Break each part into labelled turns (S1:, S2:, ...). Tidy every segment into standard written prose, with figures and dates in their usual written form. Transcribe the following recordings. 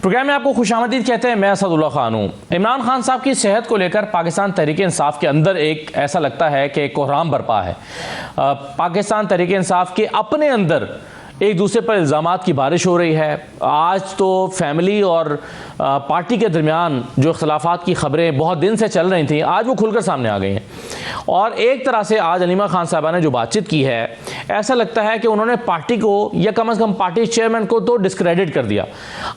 S1: Programme में आपको खुशामदीद कहते हैं। मैं असदुल्ला खान हूँ। इमरान खान साहब की सेहत को लेकर पाकिस्तान तहरीक इंसाफ के अंदर एक ऐसा लगता है कि कोहराम बरपा है। पाकिस्तान तहरीक इंसाफ के अपने अंदर एक दूसरे पर इल्ज़ामात की बारिश हो रही है। आज तो फैमिली और पार्टी के दरमियान जो इख्तलाफात की खबरें बहुत दिन से चल रही थी, आज वो खुलकर सामने आ गई हैं। और एक तरह से आज अलीमा खान साहबा ने जो बातचीत की है, ऐसा लगता है कि उन्होंने पार्टी को या कम से कम पार्टी चेयरमैन को तो डिस्क्रेडिट कर दिया।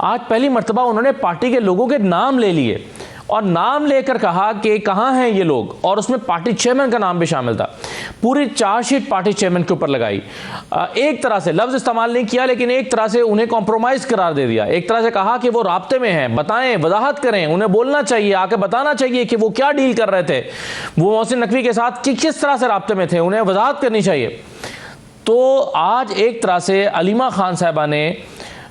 S1: आज पहली मर्तबा उन्होंने पार्टी के लोगों के नाम ले लिए और नाम लेकर कहा कि कहाँ हैं ये लोग, और उसमें पार्टी चेयरमैन का नाम भी शामिल था। पूरी चार्जशीट पार्टी चेयरमैन के ऊपर लगाई। एक तरह से लफ्ज़ इस्तेमाल नहीं किया, लेकिन एक तरह से उन्हें कॉम्प्रोमाइज़ करार दे दिया। एक तरह से कहा कि वो राब्ते में हैं, बताएं, वजाहत करें, उन्हें बोलना चाहिए, आके बताना चाहिए कि वो क्या डील कर रहे थे, वो मोहसिन नकवी के साथ किस तरह से राब्ते में थे, उन्हें वजाहत करनी चाहिए। तो आज एक तरह से अलीमा खान साहबा ने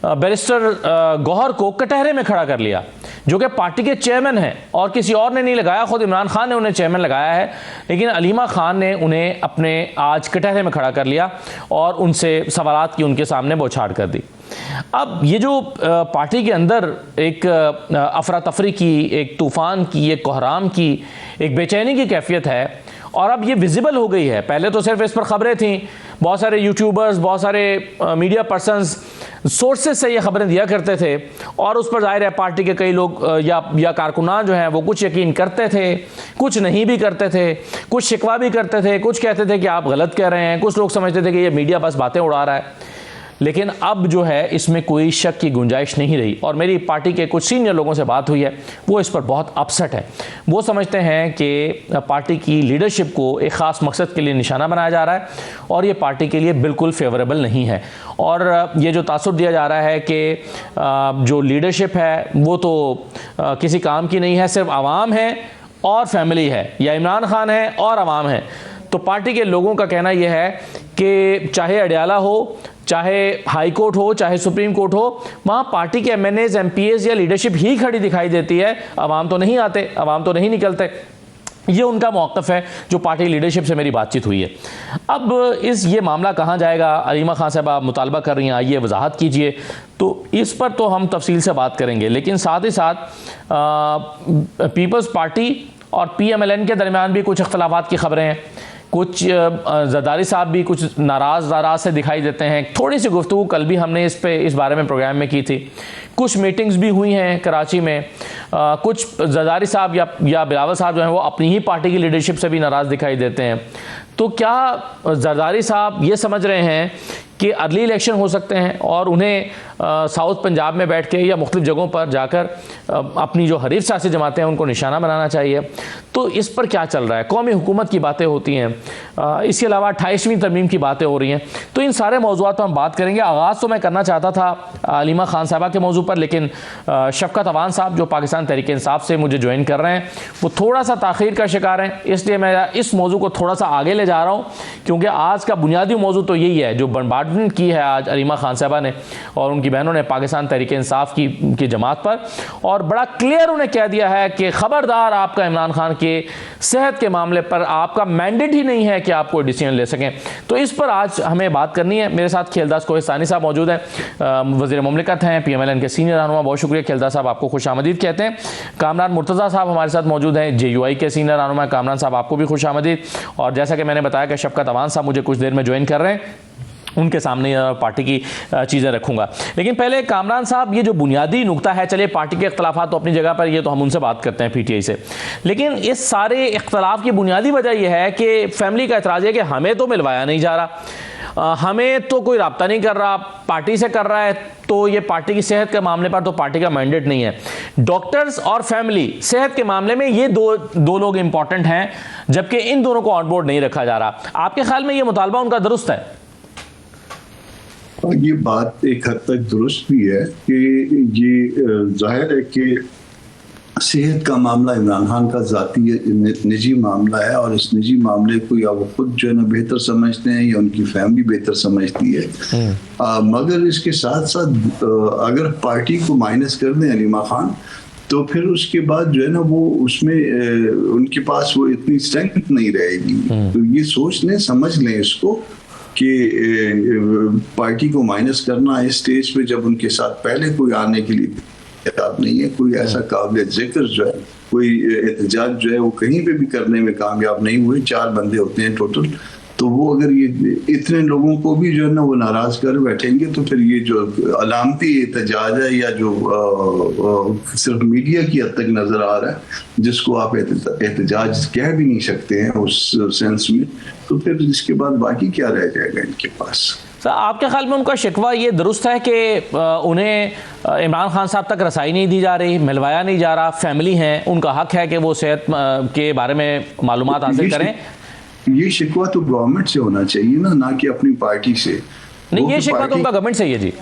S1: बैरिस्टर गौहर को कटहरे में खड़ा कर लिया, जो कि पार्टी के चेयरमैन हैं, और किसी और ने नहीं लगाया, खुद इमरान खान ने उन्हें चेयरमैन लगाया है, लेकिन अलीमा खान ने उन्हें अपने आज कटहरे में खड़ा कर लिया और उनसे सवालात की उनके सामने बौछार कर दी। अब ये जो पार्टी के अंदर एक अफरा तफरी की, एक तूफ़ान की, एक कोहराम की, एक बेचैनी की कैफियत है, और अब ये विजिबल हो गई है। पहले तो सिर्फ इस पर ख़बरें थीं, बहुत सारे यूट्यूबर्स, बहुत सारे मीडिया पर्सनस सोर्सेज से ये खबरें दिया करते थे, और उस पर जाहिर है पार्टी के कई लोग या कारकुनान जो हैं वो कुछ यकीन करते थे, कुछ नहीं भी करते थे, कुछ शिकवा भी करते थे, कुछ कहते थे कि आप गलत कह रहे हैं, कुछ लोग समझते थे कि ये मीडिया बस बातें उड़ा रहा है। लेकिन अब जो है इसमें कोई शक की गुंजाइश नहीं रही, और मेरी पार्टी के कुछ सीनियर लोगों से बात हुई है, वो इस पर बहुत अपसेट है। वो समझते हैं कि पार्टी की लीडरशिप को एक ख़ास मकसद के लिए निशाना बनाया जा रहा है, और ये पार्टी के लिए बिल्कुल फेवरेबल नहीं है। और ये जो तासुर दिया जा रहा है कि जो लीडरशिप है वो तो किसी काम की नहीं है, सिर्फ आवाम है और फैमिली है, या इमरान खान है और आवाम है। तो पार्टी के लोगों का कहना यह है कि चाहे अडयाला हो, चाहे हाई कोर्ट हो, चाहे सुप्रीम कोर्ट हो, वहाँ पार्टी के एमएनएज, एमपीएस या लीडरशिप ही खड़ी दिखाई देती है। अवाम तो नहीं आते, अवाम तो नहीं निकलते। ये उनका मौक़िफ़ है जो पार्टी लीडरशिप से मेरी बातचीत हुई है। अब ये मामला कहाँ जाएगा, अलीमा खान साहब आप मुतालबा कर रही हैं, आइए वजाहत कीजिए। तो इस पर तो हम तफसील से बात करेंगे, लेकिन साथ ही साथ पीपल्स पार्टी और PMLN के दरमियान भी कुछ इख्तलाफात की खबरें हैं। कुछ जरदारी साहब भी कुछ नाराज़ से दिखाई देते हैं। थोड़ी सी गुफ्तगू कल भी हमने इस बारे में प्रोग्राम में की थी। कुछ मीटिंग्स भी हुई हैं कराची में। कुछ जरदारी साहब या बिलावल साहब जो हैं वो अपनी ही पार्टी की लीडरशिप से भी नाराज़ दिखाई देते हैं। तो क्या जरदारी साहब ये समझ रहे हैं कि अर्ली इलेक्शन हो सकते हैं और उन्हें साउथ पंजाब में बैठ के या मुख्तलिफ जगहों पर जाकर अपनी जो हरीफ सियासी जमातें हैं उनको निशाना बनाना चाहिए? तो इस पर क्या चल रहा है? कौमी हुकूमत की बातें होती हैं, इसके अलावा 28वीं तरमीम की बातें हो रही हैं। तो इन सारे मौज़ूआत पर हम बात करेंगे। आगाज़ तो मैं करना चाहता था अलीमा खान साहबा के मौजू पर, लेकिन शफकत अवान साहब जो पाकिस्तान तहरीक इंसाफ से मुझे ज्वाइन कर रहे हैं वो थोड़ा सा ताख़ीर का शिकार हैं, इसलिए मैं इस मौजू को थोड़ा सा आगे ले जा रहा हूँ, क्योंकि आज का बुनियादी मौजू तो यही है जो बम्बार्डमेंट की है आज अलीमा खान साहबा ने और उनकी बहनों ने पाकिस्तान तहरीक इंसाफ की जमात पर, और बड़ा क्लियर उन्हें कह दिया है कि ख़बरदार, आपका इमरान खान के सेहत के मामले पर आपका मैंडेट ही नहीं है कि आप कोई डिसीजन ले सकें। तो इस पर आज हमें बात करनी है। मेरे साथ खेलदास कोहिस्तानी साहब मौजूद हैं, वज़ीर मुमलिकत हैं, PMLN के सीनियर रहनुमा। बहुत शुक्रिया खेलदास साहब, आपको खुशामदीद कहते हैं। कामरान मुर्तज़ा साहब हमारे साथ मौजूद हैं, JUI के सीनियर रहनुमा। कामरान साहब आपको भी खुशामदीद। और जैसा कि मैंने बताया कि शफकत अवान साहब मुझे कुछ देर में ज्वाइन कर रहे हैं, उनके सामने पार्टी की चीज़ें रखूंगा। लेकिन पहले कामरान साहब, ये जो बुनियादी नुक्ता है, चलिए पार्टी के इख्तलाफात तो अपनी जगह पर, ये तो हम उनसे बात करते हैं PTI से, लेकिन इस सारे इख्तलाफ की बुनियादी वजह यह है कि फैमिली का एतराज़ है कि हमें तो मिलवाया नहीं जा रहा, हमें तो कोई रब्ता नहीं कर रहा, पार्टी से कर रहा है, तो ये पार्टी की सेहत के मामले पर तो पार्टी का मैंडेट नहीं है। डॉक्टर्स और फैमिली सेहत के मामले में ये दो लोग इंपॉर्टेंट हैं, जबकि इन दोनों को ऑन बोर्ड नहीं रखा जा रहा। आपके ख्याल में ये मुतालबा उनका दुरुस्त है?
S2: ये बात एक हद तक दुरुस्त भी है कि ये जाहिर है कि सेहत का मामला इमरान खान का ज़ाती निजी मामला है, और इस निजी मामले को या वो खुद जो है ना बेहतर समझते हैं या उनकी फैमिली बेहतर समझती है। मगर इसके साथ साथ अगर पार्टी को माइनस कर दें अलीमा खान, तो फिर उसके बाद जो है ना वो उसमें उनके पास वो इतनी स्ट्रेंथ नहीं रहेगी। तो ये सोच लें, समझ लें इसको कि पार्टी को माइनस करना इस स्टेज पे, जब उनके साथ पहले कोई आने के लिए किताब नहीं है, कोई ऐसा काबिल जिक्र जो है, कोई एहतजाज जो है वो कहीं पे भी करने में कामयाब नहीं हुए। 4 बंदे होते हैं टोटल, तो वो अगर ये इतने लोगों को भी जो है ना वो नाराज कर बैठेंगे तो फिर ये जो अलामती एहतजाज है या जो सिर्फ मीडिया की हद तक नजर आ रहा है, जिसको आप एहतजाज कह भी नहीं सकते हैं उस सेंस में, तो फिर इसके बाद बाकी क्या रह जाएगा इनके पास।
S1: सर, आपके ख्याल में उनका शिकवा ये दुरुस्त है कि उन्हें इमरान खान साहब तक रसाई नहीं दी जा रही, मिलवाया नहीं जा रहा, फैमिली हैं, उनका हक है कि वो सेहत के बारे में मालूमात हासिल करें?
S2: ये शिकवा तो गवर्नमेंट से होना चाहिए ना कि अपनी पार्टी से।
S1: नहीं, ये शिकवा तो उनका गवर्नमेंट से ही है जी।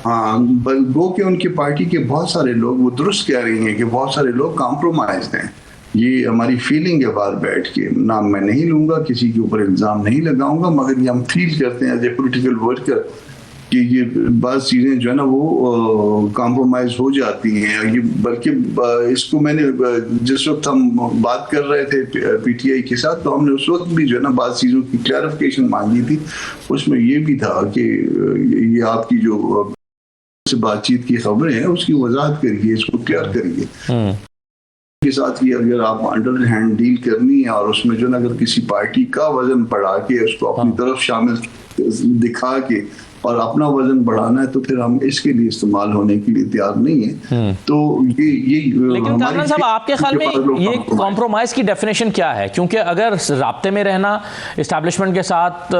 S2: हाँ, वो कि उनकी पार्टी के बहुत सारे लोग, वो दुरुस्त कह रही हैं कि बहुत सारे लोग कॉम्प्रोमाइज हैं। ये हमारी फीलिंग है बाहर बैठ के, नाम मैं नहीं लूंगा, किसी के ऊपर इल्जाम नहीं लगाऊंगा, मगर ये हम फील करते हैं एज ए पोलिटिकल वर्कर कि ये बात चीज़ें जो है ना वो कॉम्प्रोमाइज हो जाती हैं। ये बल्कि इसको मैंने जिस वक्त हम बात कर रहे थे पीटीआई के साथ, तो हमने उस वक्त भी जो है ना बात चीज़ों की क्लैरिफिकेशन मांगी थी। उसमें ये भी था कि ये आपकी जो से बातचीत की खबरें हैं उसकी वजाहत करिए, इसको क्लियर करिए के साथ। ये अगर आप अंडर हैंड डील करनी है और उसमें जो ना अगर किसी पार्टी का वजन बढ़ा के उसको अपनी तरफ शामिल दिखा के और अपना वजन बढ़ाना है, तो फिर हम इसके लिए इस्तेमाल होने के लिए तैयार नहीं है। तो ये
S1: लेकिन कामरान साहब, आपके ख्याल में ये कॉम्प्रोमाइज की डेफिनेशन क्या है? क्योंकि अगर राब्ते में रहना, इस्टेब्लिशमेंट के साथ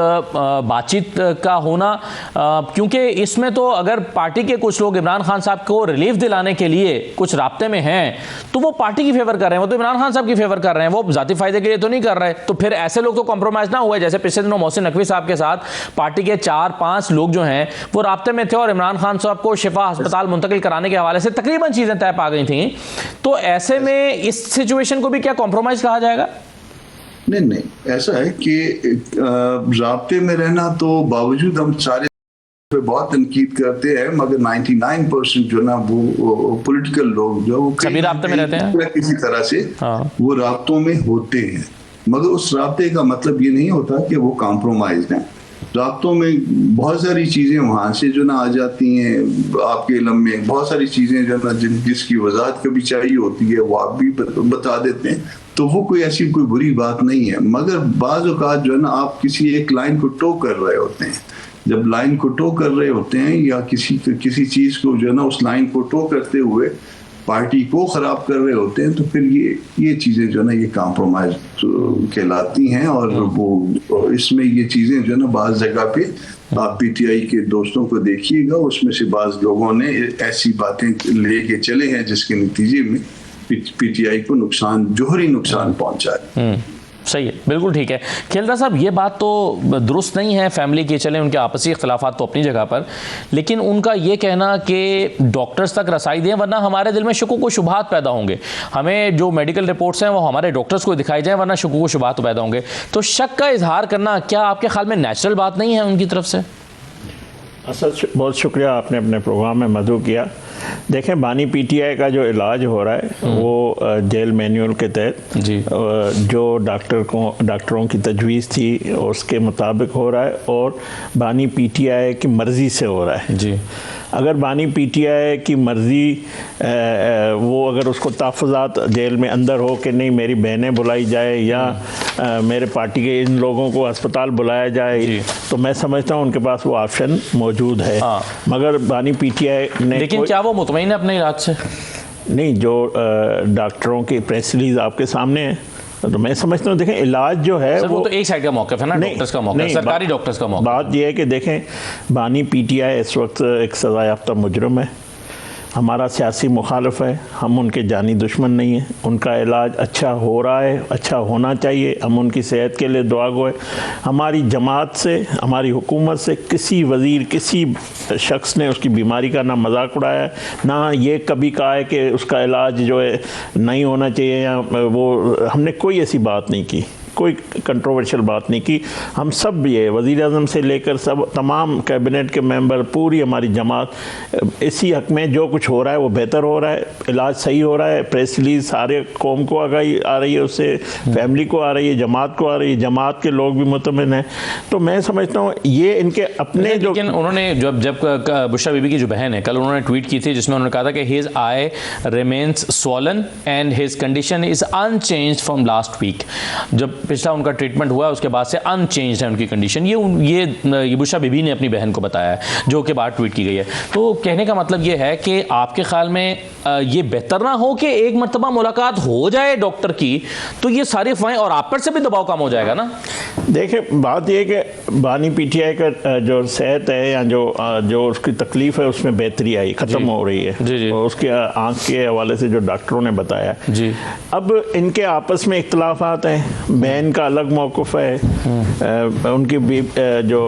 S1: बातचीत का होना, क्योंकि इसमें तो अगर पार्टी के कुछ लोग इमरान खान साहब को रिलीफ दिलाने के लिए कुछ राब्ते में हैं, तो वो पार्टी की फेवर कर रहे हैं, वो तो इमरान खान साहब की फेवर कर रहे हैं, वो जाती फायदे के लिए तो नहीं कर रहे। तो फिर ऐसे लोग तो कॉम्प्रोमाइज ना हुए। जैसे पिछले दिनों मोहसिन नकवी साहब के साथ पार्टी के 4-5 लोग जो हैं वो राब्ते में थे और इमरान खान साहब को शिफा अस्पताल मुंतकिल कराने के हवाले से तकरीबन चीजें तय पा गई थी। तो ऐसे में इस सिचुएशन को भी क्या कॉम्प्रोमाइज कहा जाएगा?
S2: नहीं, ऐसा है कि राब्ते में रहना तो बावजूद हम सारे पे बहुत तनकीद करते हैं, मगर 99% जो ना वो पॉलिटिकल लोग जो
S1: सभी राब्ते में रहते हैं
S2: किसी तरह से। वो राब्तों में होते हैं, मगर उस राब्ते का मतलब ये नहीं होता कि वो कॉम्प्रोमाइज हैं। राब्तों में बहुत सारी चीज़ें वहाँ से जो ना आ जाती हैं, आपके इल्म में बहुत सारी चीज़ें जो ना जिसकी वजाहत कभी चाहिए होती है वो आप भी बता देते हैं, तो वो कोई ऐसी कोई बुरी बात नहीं है। मगर बाज़ औक़ात जो है ना आप किसी एक लाइन को टो कर रहे होते हैं, जब लाइन को टो कर रहे होते हैं या किसी चीज़ को जो है ना उस लाइन को टो करते हुए पार्टी को ख़राब कर रहे होते हैं, तो फिर ये चीज़ें जो है ना ये कॉम्प्रोमाइज कहलाती हैं। और वो इसमें ये चीज़ें जो है ना बाज़ जगह पे आप पीटीआई के दोस्तों को देखिएगा, उसमें से बाज़ लोगों ने ऐसी बातें लेके चले हैं जिसके नतीजे में पीटीआई को जोहरी नुकसान पहुंचा है।
S1: सही है, बिल्कुल ठीक है। खेलदा साहब, ये बात तो दुरुस्त नहीं है फैमिली की, चले उनके आपसी इख्तलाफात तो अपनी जगह पर, लेकिन उनका ये कहना कि डॉक्टर्स तक रसाई दें वरना हमारे दिल में शुकूक व शुबहात पैदा होंगे, हमें जो मेडिकल रिपोर्ट्स हैं वो हमारे डॉक्टर्स को दिखाई जाए वरना शुकूक व शुबहात पैदा होंगे। तो शक का इजहार करना क्या आपके ख्याल में नेचुरल बात नहीं है उनकी तरफ से?
S3: असल बहुत शुक्रिया, आपने अपने प्रोग्राम में मदू किया। देखें, बानी पीटीआई का जो इलाज हो रहा है वो जेल मैनुअल के तहत जो डॉक्टरों की तजवीज़ थी उसके मुताबिक हो रहा है और बानी पीटीआई की मर्ज़ी से हो रहा है जी। अगर बानी पीटीआई की मर्ज़ी वो अगर उसको तहफ़्फ़ुज़ात जेल में अंदर हो कि नहीं मेरी बहनें बुलाई जाए या मेरे पार्टी के इन लोगों को अस्पताल बुलाया जाए, तो मैं समझता हूँ उनके पास वो ऑप्शन मौजूद है। मगर बानी पीटीआई ने,
S1: लेकिन क्या वो मुतमईन है अपने इलाज से?
S3: नहीं, जो डॉक्टरों की प्रेस रिलीज आपके सामने है, तो मैं समझता हूँ देखें इलाज जो है
S1: वो तो एक साइड का मौक़िफ़ है ना, डॉक्टर्स का मौक़िफ़, सरकारी डॉक्टर्स का मौक़िफ़।
S3: बात यह है कि देखें, बानी पीटीआई इस वक्त एक सज़ा याफ्ता मुजरम है, हमारा सियासी मुखालिफ है, हम उनके जानी दुश्मन नहीं हैं। उनका इलाज अच्छा हो रहा है, अच्छा होना चाहिए, हम उनकी सेहत के लिए दुआ गो है। हमारी जमात से, हमारी हुकूमत से किसी वज़ीर, किसी शख्स ने उसकी बीमारी का ना मजाक उड़ाया है, ना ये कभी कहा है कि उसका इलाज जो है नहीं होना चाहिए या वो, हमने कोई ऐसी बात नहीं की। कोई कंट्रोवर्शियल बात नहीं की। हम सब भी है, वज़ीर आज़म से लेकर सब तमाम कैबिनेट के मेंबर, पूरी हमारी जमात इसी हक में जो कुछ हो रहा है वो बेहतर हो रहा है, इलाज सही हो रहा है। प्रेस रिलीज सारे कौम को आगाही आ रही है, उससे फैमिली को आ रही है, जमात को आ रही है, जमात के लोग भी मुतमिन हैं। तो मैं समझता हूँ ये इनके अपने जो,
S1: लेकिन उन्होंने जब बुशरा बीबी की जो बहन है, कल उन्होंने ट्वीट की थी जिसमें उन्होंने कहा था कि his eye remains swollen and his condition is unchanged from last week. जब पिछला उनका ट्रीटमेंट हुआ उसके बाद से अनचेंज्ड है उनकी कंडीशन। ये बुशरा बीबी ने अपनी बहन को बताया है, जो कि बाद ट्वीट की गई है। तो कहने का मतलब ये है कि आपके ख्याल में ये बेहतर ना हो कि एक मरतबा मुलाकात हो जाए डॉक्टर की, तो ये सारी अफवाहें और आप पर से भी दबाव कम हो जाएगा ना?
S3: देखिए बात ये कि बानी पीटीआई का जो सेहत है या जो उसकी तकलीफ है उसमें बेहतरी आई, ख़त्म हो रही है।
S1: जी।
S3: और उसके आँख के हवाले से जो डॉक्टरों ने बताया
S1: जी।
S3: अब इनके आपस में इख्तलाफात हैं, बहन का अलग मौक़िफ़ है, उनकी जो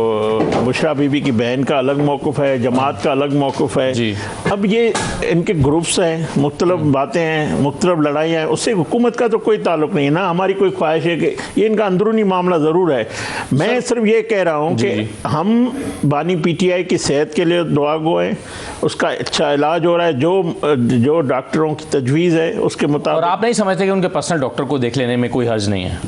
S3: बुशरा बीबी की बहन का अलग मौक़िफ़ है, जमात का अलग मौक़िफ़ है
S1: जी।
S3: अब ये इनके ग्रुप्स हैं, मुख्तलिफ बातें हैं, मुख्तलिफ लड़ाइयाँ हैं, उससे हुकूमत का तो कोई ताल्लुक़ नहीं है ना। हमारी कोई ख्वाहिश है कि ये इनका अंदरूनी मामला ज़रूर है। मैं सिर्फ ये कह रहा हूँ कि हम बानी पीटीआई की सेहत के लिए दुआ गो हैं, उसका अच्छा इलाज हो रहा है, जो डॉक्टरों की तजवीज़ है उसके मुताबिक।
S1: और आप नहीं समझते कि उनके पर्सनल डॉक्टर को देख लेने में कोई हर्ज नहीं है?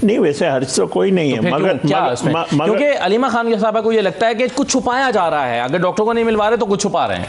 S3: नहीं, वैसे हर्ज तो कोई नहीं है, मगर
S1: क्योंकि अलीमा खान के साहब को ये लगता है कि कुछ छुपाया जा रहा है, अगर डॉक्टर को नहीं मिलवा रहे तो कुछ छुपा रहे हैं।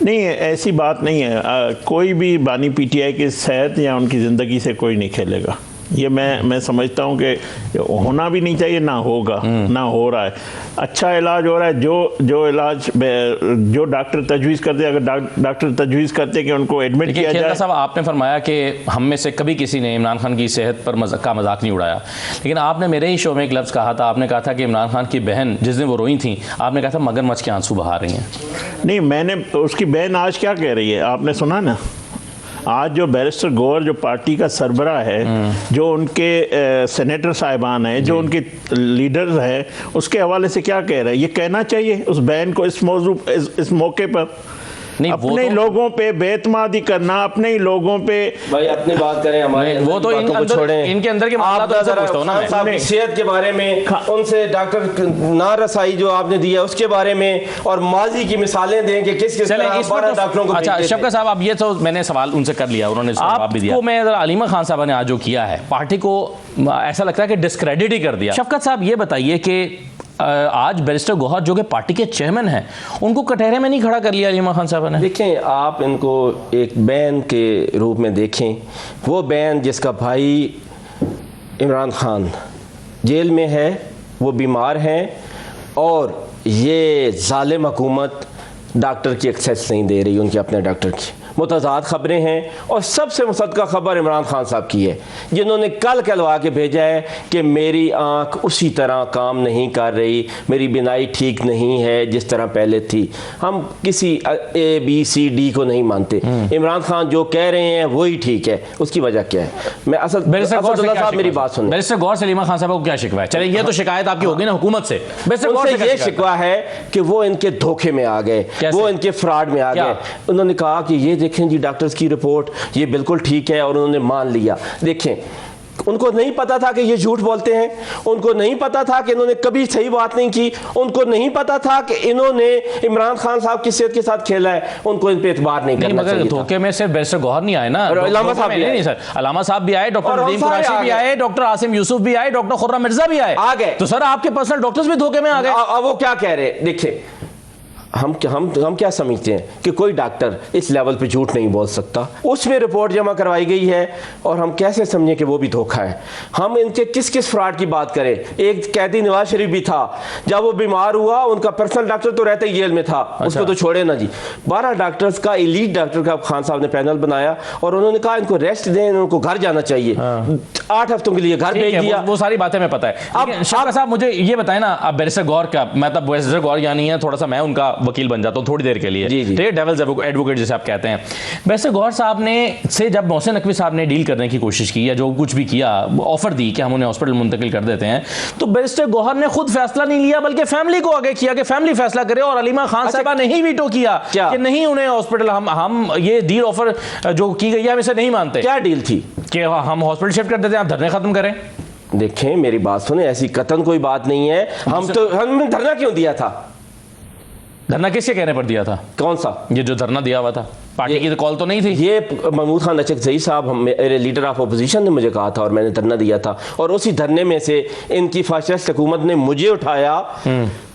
S3: नहीं, ऐसी बात नहीं है। कोई भी बानी पीटीआई की सेहत या उनकी ज़िंदगी से कोई नहीं खेलेगा। ये मैं समझता हूँ कि होना भी नहीं चाहिए, ना होगा, ना हो रहा है। अच्छा इलाज हो रहा है, जो इलाज जो डॉक्टर तजवीज़ करते हैं, अगर डॉक्टर तजवीज़ करते हैं कि उनको एडमिट किया जाए।
S1: साहब आपने फरमाया कि हम में से कभी किसी ने इमरान खान की सेहत पर मजाक नहीं उड़ाया, लेकिन आपने मेरे ही शो में एक लफ्ज़ कहा था, आपने कहा था कि इमरान खान की बहन जिस दिन वो रोई थी, आपने कहा था मगरमच्छ के आंसू बहा रही हैं।
S3: नहीं, मैंने उसकी बहन आज क्या कह रही है आपने सुना ना? आज जो बैरिस्टर गौहर जो पार्टी का सरबरा है, जो उनके सेनेटर साहिबान हैं, जो उनके लीडर्स हैं, उसके हवाले से क्या कह रहे हैं? ये कहना चाहिए उस बहन को इस मौके पर
S1: नहीं,
S3: अपने लोगों पे बेतमादी करना, अपने ही लोगों पे।
S4: भाई अपनी बात करें, हमारे
S1: वो तो इनके अंदर के मामला तो ऐसा पूछता हूं ना मैं।
S4: साहब की सेहत के बारे में, उनसे डॉक्टर ना रसाई जो आपने दिया उसके बारे में, और माजी की मिसालें दें कि किस तरह डॉक्टरों को।
S1: अच्छा शफकत साहब, अब ये तो मैंने सवाल उनसे कर लिया, उन्होंने जवाब भी दिया। मैं अलीमा खान साहब ने आज जो किया है, पार्टी को ऐसा लगता है कि डिस्क्रेडिट ही कर दिया। शफकत साहब ये बताइए कि आज बैरिस्टर गौहर जो कि पार्टी के चेयरमैन हैं, उनको कटहरे में नहीं खड़ा कर लिया अलीमा खान साहब ने?
S4: देखें, आप इनको एक बैन के रूप में देखें। वो बैन जिसका भाई इमरान खान जेल में है, वो बीमार हैं, और ये जालिम हुकूमत डॉक्टर की एक्सेस नहीं दे रही, उनके अपने डॉक्टर की। मुतज़ाद ख़बरें हैं, और सबसे मुसद्दक़ा ख़बर इमरान खान साहब की है, जिन्होंने कल कहलवा के भेजा है कि मेरी आँख उसी तरह काम नहीं कर रही, मेरी बिनाई ठीक नहीं है जिस तरह पहले थी। हम किसी ABCD को नहीं मानते। इमरान खान जो कह रहे हैं वही ठीक है। उसकी वजह क्या है? मैं साहब मेरी बात सुन।
S1: बैरिस्टर गौहर से अलीमा खान साहब को क्या शिकवा है? चले, ये तो शिकायत आपकी होगी ना हुकूमत से।
S4: उनसे ये शिकवा है कि वो इनके धोखे में आ गए, वो इनके फ्रॉड में आ गए। उन्होंने कहा कि ये देखें जी डॉक्टर्स की रिपोर्ट, ये बिल्कुल ठीक है, और उन्होंने मान लिया। देखें, उनको नहीं पता था कि ये झूठ बोलते हैं, उनको नहीं पता था कि इन्होंने कभी सही बात नहीं की, उनको नहीं पता था कि इन्होंने इमरान खान साहब की सेहत के साथ खेला है, उनको इन पे एतबार नहीं करना चाहिए।
S1: धोखे में सिर्फ बैरिस्टर गौहर नहीं आए ना, अलामा साहब भी नहीं सर, अलामा साहब भी आए, डॉक्टर नदीम कुरैशी भी आए, डॉक्टर आसिम यूसुफ भी आए, डॉक्टर खुर्रम मिर्जा भी आए, आ गए। तो सर आपके पर्सनल डॉक्टर्स भी धोखे में आ गए।
S4: अब वो क्या कह रहे? देखिए, हम क्या समझते हैं कि कोई डॉक्टर इस लेवल पे झूठ नहीं बोल सकता। उसमें रिपोर्ट जमा करवाई गई है, और हम कैसे समझें कि वो भी धोखा है? हम इनके किस फ्रॉड की बात करें? एक कैदी नवाज शरीफ भी था, जब वो बीमार हुआ उनका पर्सनल डॉक्टर तो रहते ही जेल में था। अच्छा। उसको तो छोड़े ना जी। 12 डॉक्टर्स का एलीट डॉक्टर का खान साहब ने पैनल बनाया, और उन्होंने कहा इनको रेस्ट दें, उनको घर जाना चाहिए। 8 हफ्तों के लिए घर भेज दिया।
S1: वो सारी बातें मैं पता है। अब शफकत साहब मुझे ये बताएं ना, अब बैरिस्टर गौहर का, मतलब बैरिस्टर गौहर यानी है थोड़ा सा मैं उनका वकील बन जाता हूं थोड़ी देर के लिए, ठीक है, डेविल्स एडवोकेट जैसे आप कहते हैं। बैरिस्टर गौहर साहब ने से जब मोहसिन नकवी साहब ने डील करने की कोशिश की, या जो कुछ भी किया, ऑफर दी कि हम उन्हें हॉस्पिटल मुंतकिल कर देते हैं, तो बैरिस्टर गौहर ने खुद फैसला नहीं लिया, बल्कि फैमिली को आगे किया कि फैमिली फैसला करे, और अलीमा खान साहबा ने ही वीटो किया कि नहीं, उन्हें हॉस्पिटल हम ये डील ऑफर जो की गई है हम इसे नहीं मानते।
S4: क्या डील थी?
S1: कि हम हॉस्पिटल शिफ्ट कर देते हैं, आप धरने खत्म करें।
S4: देखें मेरी बात सुने, ऐसी कतन कोई बात नहीं है। हमने धरना क्यों दिया था?
S1: धरना किसके कहने पर दिया था?
S4: कौन सा?
S1: ये जो धरना दिया हुआ था, पार्टी की तो कॉल तो नहीं थी।
S4: ये महमूद खान अचकज़ई साहब, मेरे लीडर ऑफ अपोजिशन ने मुझे कहा था और मैंने धरना दिया था, और उसी धरने में से इनकी फाशिस्ट हुकूमत ने मुझे उठाया,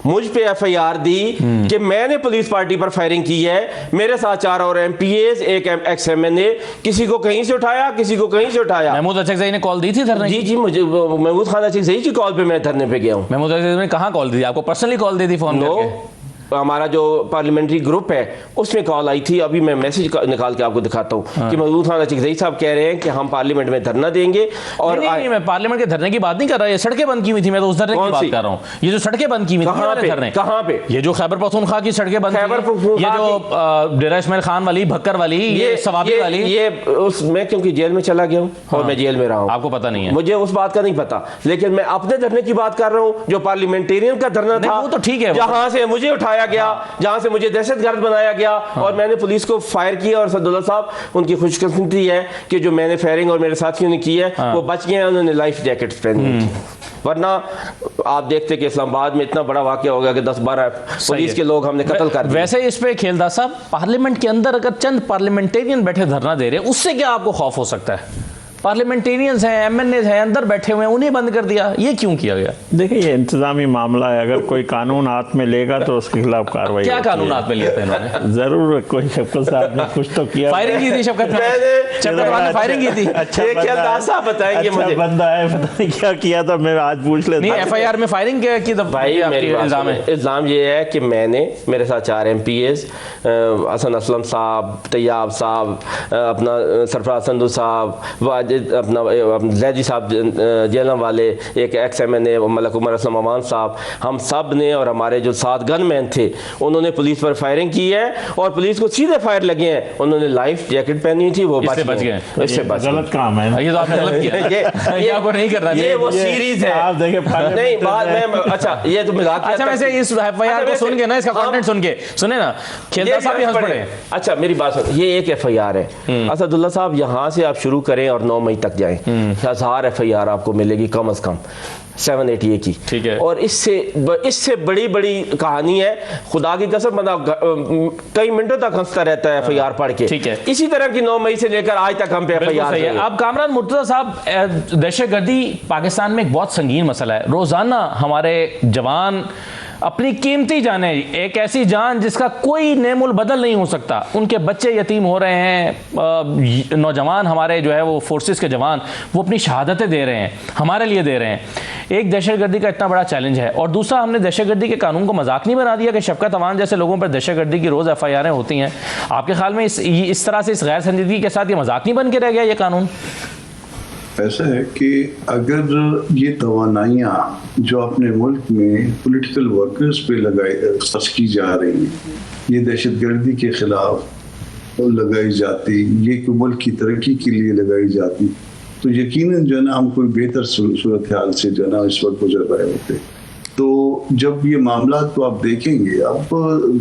S4: मुझ पे FIR दी कि मैंने पुलिस पार्टी पर फायरिंग की है। मेरे साथ 4 और MPAs, एक ex-MNA, किसी को कहीं से उठाया, किसी को कहीं से उठाया।
S1: महमूद अचकज़ई ने कॉल दी थी धरने?
S4: जी, मुझे महमूद खान अचकज़ई की कॉल पे मैं धरने पे गया हूँ।
S1: महमूद अचकज़ई ने कहाँ कॉल दी थी आपको? पर्सनली कॉल दी थी फोन करके?
S4: हमारा जो पार्लियामेंट्री ग्रुप है उसमें कॉल आई थी। अभी मैं मैसेज निकाल के आपको दिखाता हूँ कि महमूद खान अचकज़ई साहब कह रहे हैं कि हम पार्लियामेंट में धरना देंगे। और
S1: नहीं, मैं पार्लियामेंट के धरने की बात नहीं कर रहा, ये सड़कें बंद की हुई थी, मैं तो उस धरने की बात कर रहा हूँ। ये जो सड़कें बंद की हुई थी,
S4: कहाँ पे?
S1: ये जो खैबर पख्तूनख्वा की सड़कें बंद, ये जो डेरा इस्माइल खान वाली, भक्कर वाली, ये सवाबी वाली,
S4: ये मैं क्योंकि जेल में चला गया हूँ और मैं जेल में रहा हूँ,
S1: आपको पता नहीं है,
S4: मुझे उस बात का नहीं पता। लेकिन मैं अपने धरने की बात कर रहा हूँ जो पार्लियामेंटेरियन का धरना था,
S1: वो तो ठीक है,
S4: जहां से मुझे उठाया गया, जहां से मुझे दहशतगर्द बनाया गया और मैंने पुलिस को फायर किया। और सदुल्ला साहब, उनकी खुशकिस्मती है कि जो मैंने फायरिंग और मेरे साथियों ने की है वो बच गए हैं, उन्होंने लाइफ जैकेट पहनी थी। वरना आप देखते कि इस्लामाबाद में इतना बड़ा वाकया हो गया कि 10-12 पुलिस के लोग हमने कत्ल कर दिए।
S1: वैसे इस पे खेलदा साहब, पार्लियामेंट के अंदर अगर चंद पार्लियामेंटेरियन बैठे धरना दे रहे हैं, उससे क्या आपको खौफ हो सकता है? पार्लियामेंटेरियंस हैं, MNAs हैं, अंदर बैठे हुए हैं, उन्हें बंद कर दिया, ये क्यों किया गया?
S3: देखिए, ये इंतजामी मामला है, अगर कोई कानून हाथ में लेगा तो उसके खिलाफ कार्रवाई।
S1: क्या कानून हाथ में लिया था इन्होंने?
S3: जरूर कोई शफकत साहब ने कुछ तो किया।
S1: फायरिंग की थी शफकत ने फायरिंग की थी।
S3: अच्छा
S4: बताएंगे मुझे,
S3: बंदा है, पता नहीं क्या किया था, मैं आज पूछ लेता।
S1: नहीं, FIR में फायरिंग की तो
S4: भाई इल्जाम है। इल्जाम ये है कि मैंने, मेरे साथ 4 MPAs, हसन असलम साहब, तैयाब साहब, अपना सरफराज संधू साहब, वाजिद अपना जैदी साहब जेलम वाले, एक ex-MNA मलक उमर असलम अमान साहब, हम सब ने और हमारे जो 7 गनमैन थे उन्होंने पुलिस पर फायरिंग की है और पुलिस को सीधे फायर लगे हैं। उन्होंने लाइफ जैकेट पहनी थी, वो बच गए। इससे
S3: गलत काम है,
S1: ये तो आपने गलत किया। ये आपको नहीं करना चाहिए।
S4: ये वो सीरीज है,
S3: आप देखें
S4: नहीं बात में। अच्छा, ये तो मजाक।
S1: अच्छा, वैसे इस FIR को सुन के ना, इसका कंटेंट सुन के सुने ना, खेलदा साहब भी हंस पड़े।
S4: अच्छा, मेरी बात सुन, ये एक FIR है असदुल्ला साहब, यहाँ से आप शुरू करें और 9 मई तक जाएं, 1000 FIR आपको मिलेगी कम से कम 780 की।
S1: ठीक है।
S4: और इससे बड़ी कहानी है, खुदा की कसम, बंदा कई मिनटों तक हंसता रहता है FIR पढ़ के।
S1: ठीक है।
S4: इसी तरह की 9 मई से लेकर आज तक हम पे FIR है।
S1: अब कामरान मुर्तज़ा साहब, दहशतगर्दी पाकिस्तान में एक बहुत संगीन मसला है। रोजाना हमारे जवान अपनी कीमती जाने, एक ऐसी जान जिसका कोई नेमुल बदल नहीं हो सकता, उनके बच्चे यतीम हो रहे हैं, नौजवान हमारे जो है वो फोर्सेस के जवान, वो अपनी शहादतें दे रहे हैं, हमारे लिए दे रहे हैं। एक दहशतगर्दी का इतना बड़ा चैलेंज है, और दूसरा, हमने दहशतगर्दी के कानून को मजाक नहीं बना दिया कि शफकत अवान जैसे लोगों पर दहशतगर्दी की रोज़ FIR होती हैं। आपके ख्याल में इस तरह से, इस गैर संजीदगी के साथ ये मजाक नहीं बन के रह गया ये कानून?
S2: ऐसा है कि अगर ये तवानाइयाँ जो अपने मुल्क में पॉलिटिकल वर्कर्स पे खर्च की जा रही हैं, ये दहशतगर्दी के खिलाफ लगाई जाती, ये मुल्क की तरक्की के लिए लगाई जाती, तो यकीनन जो है ना हम कोई बेहतर सूरत हाल से जो है ना इस वक्त गुजर रहे होते। तो जब ये मामला को आप देखेंगे, अब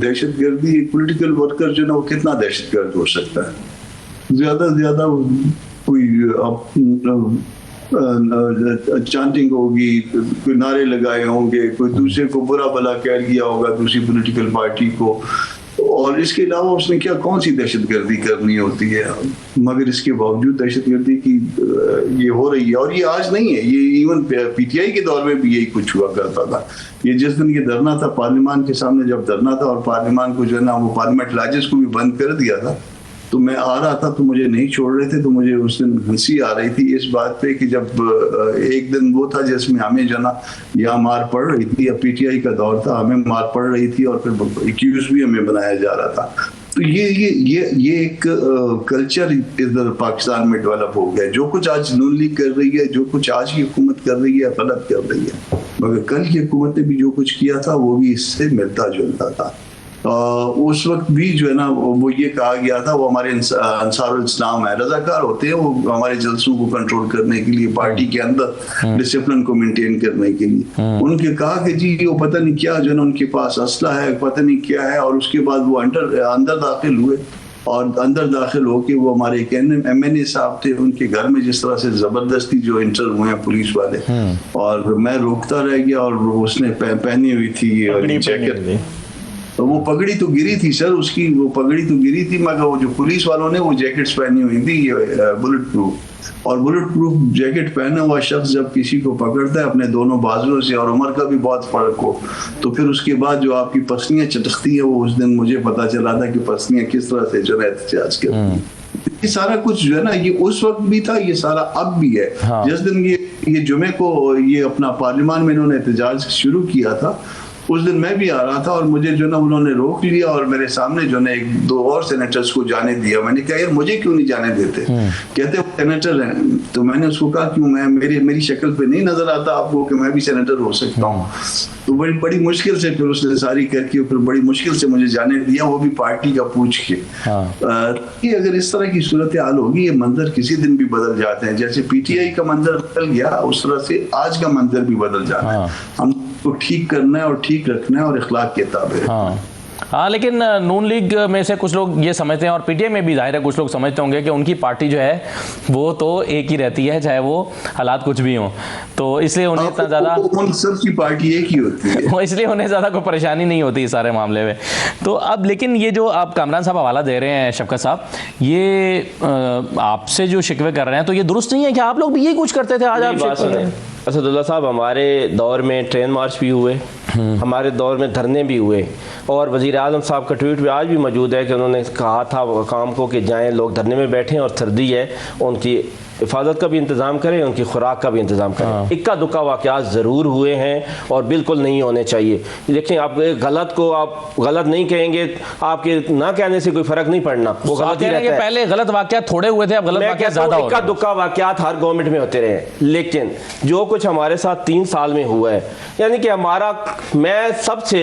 S2: दहशतगर्दी, पॉलिटिकल वर्कर जो है ना वो कितना दहशतगर्द हो सकता है? ज़्यादा से ज़्यादा कोई चैंटिंग होगी, कोई नारे लगाए होंगे, कोई दूसरे को बुरा भला कह दिया होगा, दूसरी पॉलिटिकल पार्टी को, और इसके अलावा उसने क्या कौन सी दहशतगर्दी करनी होती है? मगर इसके बावजूद दहशतगर्दी की ये हो रही है, और ये आज नहीं है, ये इवन PTI के दौर में भी यही कुछ हुआ करता था। ये जिस दिन ये धरना था पार्लियामान के सामने, जब धरना था और पार्लियामान को जो है ना वो पार्लियामेंट लाजिस को भी बंद कर दिया था, तो मैं आ रहा था तो मुझे नहीं छोड़ रहे थे, तो मुझे उस दिन हंसी आ रही थी इस बात पे कि जब एक दिन वो था जिसमें हमें जो ना यहाँ मार पड़ रही थी, या PTI का दौर था, हमें मार पड़ रही थी और फिर एक्यूज भी हमें बनाया जा रहा था। तो ये एक कल्चर इधर पाकिस्तान में डेवलप हो गया। जो कुछ आज नून लीग कर रही है, जो कुछ आज की हुकूमत कर रही है, गलत कर रही है, मगर कल की हुकूमत ने भी जो कुछ किया था वो भी इससे मिलता जुलता था। उस वक्त भी जो है ना वो ये कहा गया था, वो हमारे अंसारुल इस्लाम है, रजाकार होते हैं, वो हमारे जलसों को कंट्रोल करने के लिए, पार्टी के अंदर डिसिप्लिन को मेंटेन करने के लिए। उनके कहा कि जी वो पता नहीं क्या जो है ना उनके पास असला है, पता नहीं क्या है, और उसके बाद वो अंदर दाखिल हुए और अंदर दाखिल होके वो हमारे एक MNA साहब थे, उनके घर में जिस तरह से जबरदस्ती जो इंटर हुए हैं पुलिस वाले, और मैं रोकता रह गया, और उसने पहनी हुई थी जैकेट, तो वो पगड़ी तो गिरी थी सर उसकी, वो पगड़ी तो गिरी थी, मगर वो जो पुलिस वालों ने वो जैकेट्स पहनी हुई थी बुलेट प्रूफ, और बुलेट प्रूफ जैकेट पहना हुआ शख्स जब किसी को पकड़ता है अपने दोनों बाजुओं से, और उम्र का भी बहुत फर्क हो, तो फिर उसके बाद जो आपकी पसलियां चटकती है, वो उस दिन मुझे पता चला था कि पसलियां किस तरह से जो है एहतजाज करती हैं। ये सारा कुछ जो है ना, ये उस वक्त भी था, ये सारा अब भी है।
S1: हाँ।
S2: जिस दिन ये जुमे को ये अपना पार्लियामान में इन्होंने एहतजाज शुरू किया था, उस दिन मैं भी आ रहा था, और मुझे जो ना उन्होंने रोक लिया, और मेरे सामने जो ना एक दो और सेनेटर्स को जाने दिया। मैंने कहा यार मुझे क्यों नहीं जाने देते? कहते वो सेनेटर हैं। तो मैंने उसको कहा क्यों, मैं मेरी शक्ल पे नहीं नजर आता आपको कि मैं भी सेनेटर हो सकता हूँ? तो बड़ी मुश्किल से फिर उसने सारी करके फिर बड़ी मुश्किल से मुझे जाने दिया, वो भी पार्टी का पूछ के। कि अगर इस तरह की सूरत हाल होगी, ये मंजर किसी दिन भी बदल जाते हैं। जैसे PTI का मंजर बदल गया, उस तरह से आज का मंजर भी बदल जाता है। हम को ठीक करना है और ठीक रखना है, और इखलाक के ताबे।
S1: हाँ, लेकिन नून लीग में से कुछ लोग ये समझते हैं, और PTI में भी जाहिर है कुछ लोग समझते होंगे कि उनकी पार्टी जो है वो तो एक ही रहती है, चाहे वो हालात कुछ भी हों, तो इसलिए उन्हें इतना ज़्यादा
S2: उन सब की पार्टी एक ही होती है
S1: इसलिए उन्हें ज़्यादा कोई परेशानी नहीं होती इस सारे मामले में। तो अब लेकिन ये जो आप कामरान साहब हवाला दे रहे हैं शफकत साहब, ये आपसे जो शिकवे कर रहे हैं, तो ये दुरुस्त नहीं है कि आप लोग भी यही कुछ करते थे? आज आप
S4: असदुल्ला साहब, हमारे दौर में ट्रेन मार्च भी हुए, हमारे दौर में धरने भी हुए, और वज़ीर आज़म साहब का ट्वीट भी आज भी मौजूद है कि उन्होंने कहा था काम को कि जाएं लोग धरने में बैठें, और सर्दी है उनकी हिफाजत का भी इंतज़ाम करें, उनकी खुराक का भी इंतज़ाम करें। इक्का दुक्का वाक़यात ज़रूर हुए हैं और बिल्कुल नहीं होने चाहिए। देखें, आप गलत को आप गलत नहीं कहेंगे, आपके ना कहने से कोई फ़र्क नहीं पड़ना, वो गलत ही रहता है।
S1: पहले गलत वाक़यात थोड़े हुए थे, अब गलत वाक़यात ज़्यादा हो रहे हैं।
S4: इक्का दुक्का वाक़यात हर गवर्नमेंट में होते रहे, लेकिन जो कुछ हमारे साथ 3 साल में हुआ है, यानी कि मैं सबसे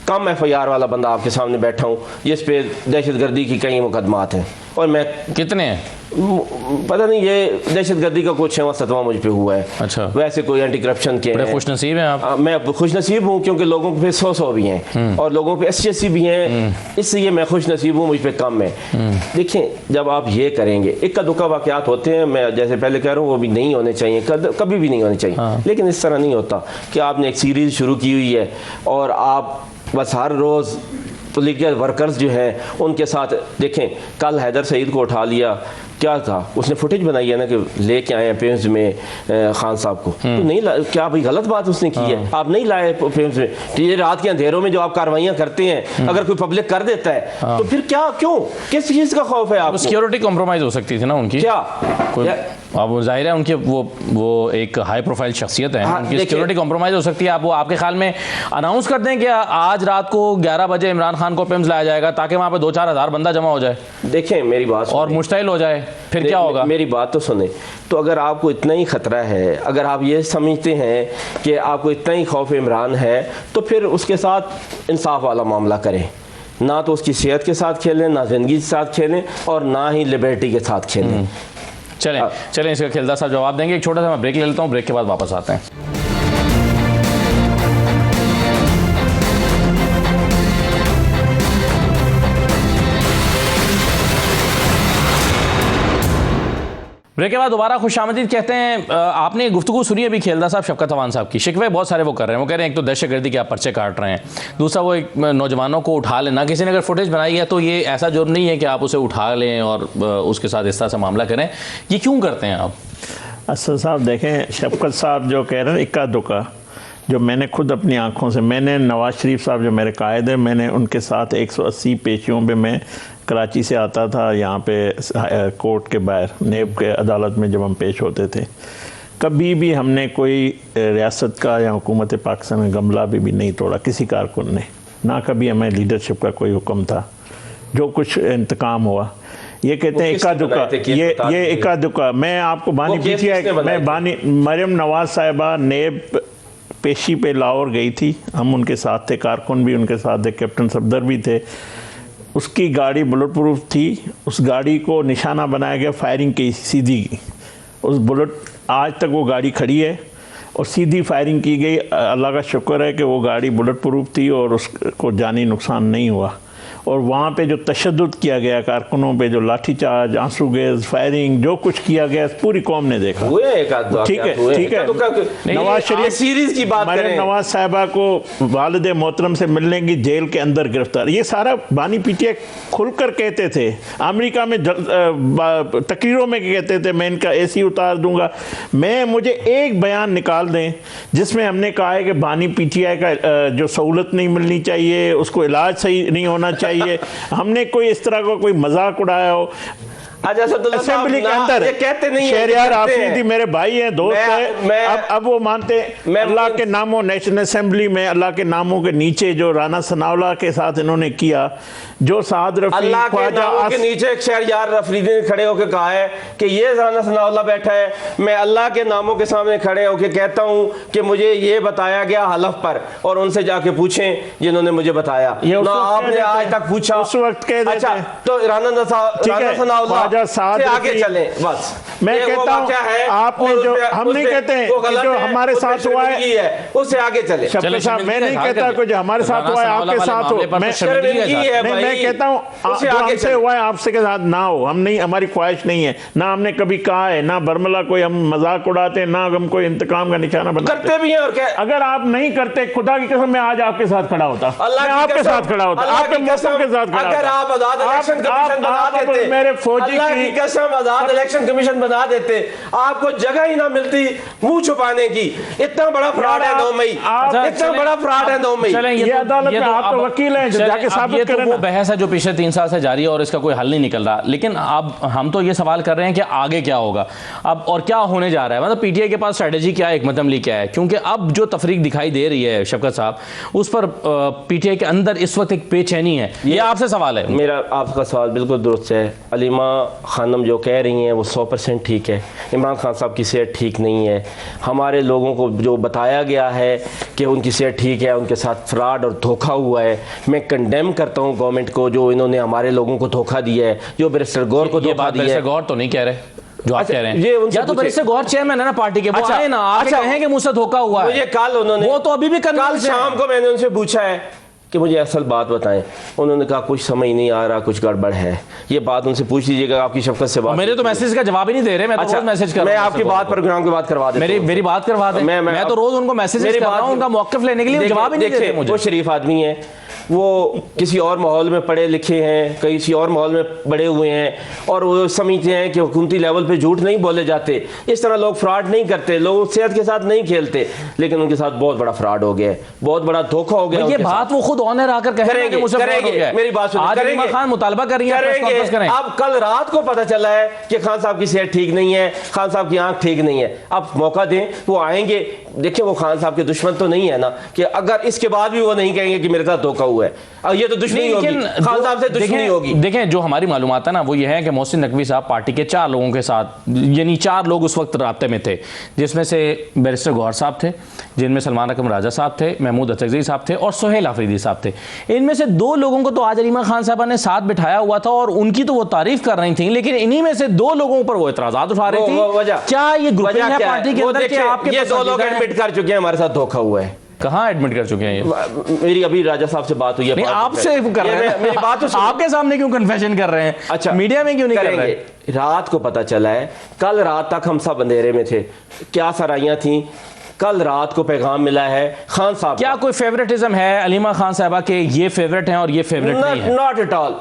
S4: कम FIR वाला बंदा आपके सामने बैठा हूँ, जिस पे दहशतगर्दी की कई मुकदमात हैं, और मैं
S1: कितने हैं
S4: पता नहीं, ये दहशतगर्दी का कुछ 6वां मुझ पे हुआ है।
S1: अच्छा,
S4: वैसे कोई एंटी करप्शन के
S1: बड़े खुश नसीब हैं आप।
S4: मैं खुश नसीब हूँ क्योंकि लोगों पे 100 भी हैं, और लोगों पे 80 भी हैं, इसलिए मैं खुश नसीब हूँ, मुझ पे कम है। देखिए, जब आप ये करेंगे, इक्का दुक्का वाक़यात होते हैं, मैं जैसे पहले कह रहा हूँ, वो भी नहीं होने चाहिए, कभी भी नहीं होने चाहिए। लेकिन इस तरह नहीं होता कि आपने एक सीरीज़ शुरू की हुई है, और आप बस हर रोज़ पोलिटिकल वर्कर्स जो हैं उनके साथ, देखें कल हैदर सईद को उठा लिया, क्या था उसने फुटेज बनाई है ना कि लेके आए हैं पेम्स में खान साहब को, तो नहीं क्या भाई गलत बात उसने की है? आप नहीं लाए पेम्स में, ये रात के अंधेरों में जो आप कार्रवाइयां करते हैं, अगर कोई पब्लिक कर देता है तो फिर क्या, क्यों, किस चीज़ का खौफ है आपको?
S1: सिक्योरिटी कॉम्प्रोमाइज़ हो सकती थी ना उनकी,
S4: क्या
S1: अब जाहिर है उनके वो एक हाई प्रोफाइल शख्सियत है, उनकी सिक्योरिटी कॉम्प्रोमाइज़ हो सकती है। आप वो आपके ख्याल में अनाउंस कर दें कि आज रात को 11 बजे इमरान खान को पेम्स लाया जाएगा, ताकि वहाँ पे 2-4 हज़ार बंदा जमा हो जाए?
S4: देखें मेरी बात, और
S1: मुश्तइल हो जाए, फिर क्या होगा?
S4: मेरी बात तो सुने। तो अगर आपको इतना ही ख़तरा है, अगर आप ये समझते हैं कि आपको इतना ही खौफ इमरान है, तो फिर उसके साथ इंसाफ वाला मामला करें, ना तो उसकी सेहत के साथ खेलें, ना ज़िंदगी के साथ खेलें, और ना ही लिबर्टी के साथ खेलें।
S1: चलें इसका खिलदा साहब जवाब देंगे। एक छोटा सा मैं ब्रेक ले लेता हूँ, ब्रेक के बाद वापस आते हैं। ब्रेक के बाद दोबारा खुशामदीद कहते हैं। आपने गुफ्तगू सुनी अभी खेलदा साहब, शफकत अवान साहब की, शिकवे बहुत सारे वो कर रहे हैं। वो कह रहे हैं एक तो दहशतगर्दी के आप पर्चे काट रहे हैं, दूसरा वो एक नौजवानों को उठा लेना, किसी ने अगर फुटेज बनाई है तो ये ऐसा जुर्म नहीं है कि आप उसे उठा लें और उसके साथ इस तरह से मामला करें। ये क्यों करते हैं आप?
S3: असद साहब देखें, शफकत साहब जो कह रहे हैं इक्का दुक्का, जो मैंने खुद अपनी आँखों से, मैंने नवाज़ शरीफ साहब जो मेरे कायद हैं, मैंने उनके साथ 180 पेशियों पे मैं कराची से आता था यहाँ पे कोर्ट के बाहर नेब के अदालत में जब हम पेश होते थे, कभी भी हमने कोई रियासत का या हुकूमत पाकिस्तान का गमला भी नहीं तोड़ा किसी कारकुन ने, ना कभी हमें लीडरशिप का कोई हुक्म था। जो कुछ इंतकाम हुआ, ये कहते हैं इक्का दुक्का, ये इक्का दुक्का। मैं आपको बानी PTI, मैं बानी मरियम नवाज साहिबा नेब पेशी पे लाहौर गई थी, हम उनके साथ थे, कारकुन भी उनके साथ थे, कैप्टन सफदर भी थे। उसकी गाड़ी बुलेट प्रूफ थी, उस गाड़ी को निशाना बनाया गया फायरिंग की सीधी, उस बुलेट आज तक वो गाड़ी खड़ी है और सीधी फायरिंग की गई। अल्लाह का शुक्र है कि वो गाड़ी बुलेट प्रूफ थी और उसको जानी नुकसान नहीं हुआ। और वहाँ पे जो तशद्दुद किया गया कारकुनों पे, जो लाठीचार्ज, आंसू गैस, फायरिंग, जो कुछ किया गया पूरी कौम ने देखा। ठीक है, ठीक है। नवाज शरीफ
S4: सीरीज की बात करें,
S3: नवाज साहिबा को वालिद मोहतरम से मिलने की जेल के अंदर गिरफ्तार, ये सारा बानी पीटीआई खुलकर कहते थे। अमेरिका में तकरीरों में कहते थे मैं इनका एसी उतार दूंगा। मुझे एक बयान निकाल दें जिसमें हमने कहा है कि बानी पीटीआई का जो सहूलत नहीं मिलनी चाहिए, उसको इलाज सही नहीं होना चाहिए, हमने कोई इस तरह का कोई मजाक उड़ाया हो। असेंबली के अंदर
S4: कहते नहीं,
S3: शहरियार आफरीदी मेरे भाई हैं, दोस्त हैं, अब वो मानते अल्लाह के नामों, नेशनल असेंबली में अल्लाह के नामों के नीचे जो राना सनाउल्लाह के साथ इन्होंने किया, जो साद रफी,
S4: अल्लाह के नामों के नीचे एक शहरियार आफरीदी ने खड़े होकर कहा है कि ये राना सनाउल्लाह बैठा है, मैं अल्लाह के नामों के सामने खड़े होकर कहता हूं कि मुझे ये बताया गया हलफ पर, और उनसे जाके पूछें जिन्होंने मुझे बताया, ना आपने आज तक पूछा।
S3: उस वक्त कह देते।
S4: अच्छा, तो राना सनाउल्लाह से आगे चले बस।
S3: मैं कहता हूं आपने जो, हम नहीं कहते हैं जो हमारे साथ हुआ है
S4: उससे आगे चले।
S3: मैं नहीं कहता कि जो हमारे साथ हुआ है आपके साथ हो, मैं कहता हूं हमसे हुआ है आपसे के साथ ना हो, हम नहीं, हमारी ख्वाहिश नहीं है, ना हमने कभी कहा है, ना बरमला कोई हम मजाक उड़ाते हैं, ना हम कोई इंतकाम का निशाना
S4: करते भी हैं। और क्या
S3: अगर आप नहीं करते, खुदा की कसम मैं आज आपके साथ खड़ा होता, आपके साथ खड़ा होता, आपके मौसम के साथ खड़ा होता।
S4: अगर आप आजाद इलेक्शन कमीशन बना देते,
S3: मेरे फौजी
S4: की कसम आजाद इलेक्शन कमीशन बना देते, आपको जगह ही ना मिलती मुंह छुपाने की। इतना बड़ा फ्रॉड है 9 मई, इतना बड़ा फ्रॉड है 9 मई।
S3: ये अदालत में आप तो वकील हैं, जाके साबित करें।
S1: वो बहस है जो पिछले 3 साल से जारी है और इसका कोई हल नहीं निकल रहा। लेकिन अब हम तो ये सवाल कर रहे हैं कि आगे क्या होगा अब और क्या होने जा रहा है, मतलब पीटीआई के पास स्ट्रेटेजी क्या है, हिकमत अमली क्या है, क्योंकि अब जो तफरीक दिखाई दे रही है शफकत साहब, उस पर पीटीआई के अंदर इस वक्त एक बेचैनी है। ये आपसे सवाल है।
S4: मेरा आपका सवाल बिल्कुल दुरुस्त है। अलीमा खानम जो कह रही हैं वो 100% ठीक है। इमरान खान साहब की सेहत ठीक नहीं है। हमारे लोगों को जो बताया गया है कि उनकी सेहत ठीक है, उनके साथ फ्रॉड और धोखा हुआ है। मैं कंडेम करता हूं गवर्नमेंट को जो इन्होंने हमारे लोगों को धोखा दिया है, जो बैरिस्टर गौर को धोखा दिया है।
S1: गौर तो नहीं कह रहे जो आप कह रहे हैं,
S4: ये
S1: या तो बैरिस्टर गौर चेयरमैन है ना पार्टी के, वो आए ना आके कहें कि मुझसे धोखा हुआ है।
S4: ये कल उन्होंने,
S1: वो तो अभी भी
S4: कल शाम को मैंने उनसे पूछा है कि मुझे असल बात बताएं। उन्होंने कहा कुछ समझ नहीं आ रहा, कुछ गड़बड़ है। ये बात उनसे पूछ लीजिएगा, आपकी शफकत से बात।
S1: मेरे तो मैसेज का जवाब ही नहीं दे रहे। मैं तो रोज मैसेज कर रहा हूं।
S4: मैं आपकी बात प्रोग्राम की बात करवा देता हूं।
S1: मेरी बात करवा दें। मैं तो रोज उनको मैसेज कर रहा हूं, उनका मौक़िफ़ लेने के लिए जवाब ही नहीं दे रहे मुझे।
S4: वो शरीफ आदमी है, वो किसी और माहौल में पढ़े लिखे हैं, किसी और माहौल में बड़े हुए हैं, और वो समझते हैं कि हुकूमती लेवल पे झूठ नहीं बोले जाते। इस तरह लोग फ्रॉड नहीं करते, लोग सेहत के साथ नहीं खेलते। लेकिन उनके साथ बहुत बड़ा फ्रॉड हो गया, बहुत बड़ा धोखा हो गया।
S1: ये बात वो खुद ऑनर आकर कहेंगे,
S4: मेरी बात सुनिए,
S1: करेंगे। खान मुतालबा कर रही है।
S4: अब कल रात को पता चला है कि खान साहब की सेहत ठीक नहीं है, खान साहब की आंख ठीक नहीं है। अब मौका दें, वो आएंगे। देखिए वो खान साहब के दुश्मन तो नहीं है ना, कि अगर इसके बाद भी वो नहीं कहेंगे कि मेरे साथ धोखा हुआ है। अब ये तो दुश्मनी होगी, खान साहब से दुश्मनी होगी।
S1: देखें जो हमारी मालूमात है ना, वो ये है कि मोहसिन नकवी साहब पार्टी के 4 लोगों के साथ, यानी 4 लोग उस वक्त राब्ते में थे, जिसमें से बैरिस्टर गौहर साहब थे, जिनमें सलमान अकरम राजा साहब थे, महमूद अतरगज़ई साहब थे और सुहेल आफरीदी साहब थे। इनमें से 2 लोगों को तो आज अलीमा खान साहबा ने साथ बिठाया हुआ था और उनकी तो वो तारीफ कर रही थी, लेकिन इन्हीं में से 2 लोगों पर वो इतराज़ात उठा रही थी। क्या ये ग्रुपिंग है पार्टी के अंदर? आपके
S4: ये 2 लोग एडमिट कर चुके हैं हमारे साथ धोखा हुआ है।
S1: कहाँ एडमिट कर चुके हैं ये?
S4: मेरी अभी राजा साहब से बात हुई है।
S1: नहीं, आपसे कर रहे हैं। मेरी बात तो आपके सामने क्यों कन्फेशन कर रहे हैं?
S4: अच्छा,
S1: मीडिया में क्यों नहीं कर रहे?
S4: रात को पता चला है, कल रात तक हम सब अंधेरे में थे। क्या सराइयां थी, कल रात को पैगाम मिला है खान साहब।
S1: क्या कोई फेवरेटिज्म है अलीमा खान साहबा के, ये फेवरेट हैं और ये फेवरेट नहीं है?
S4: Not at all.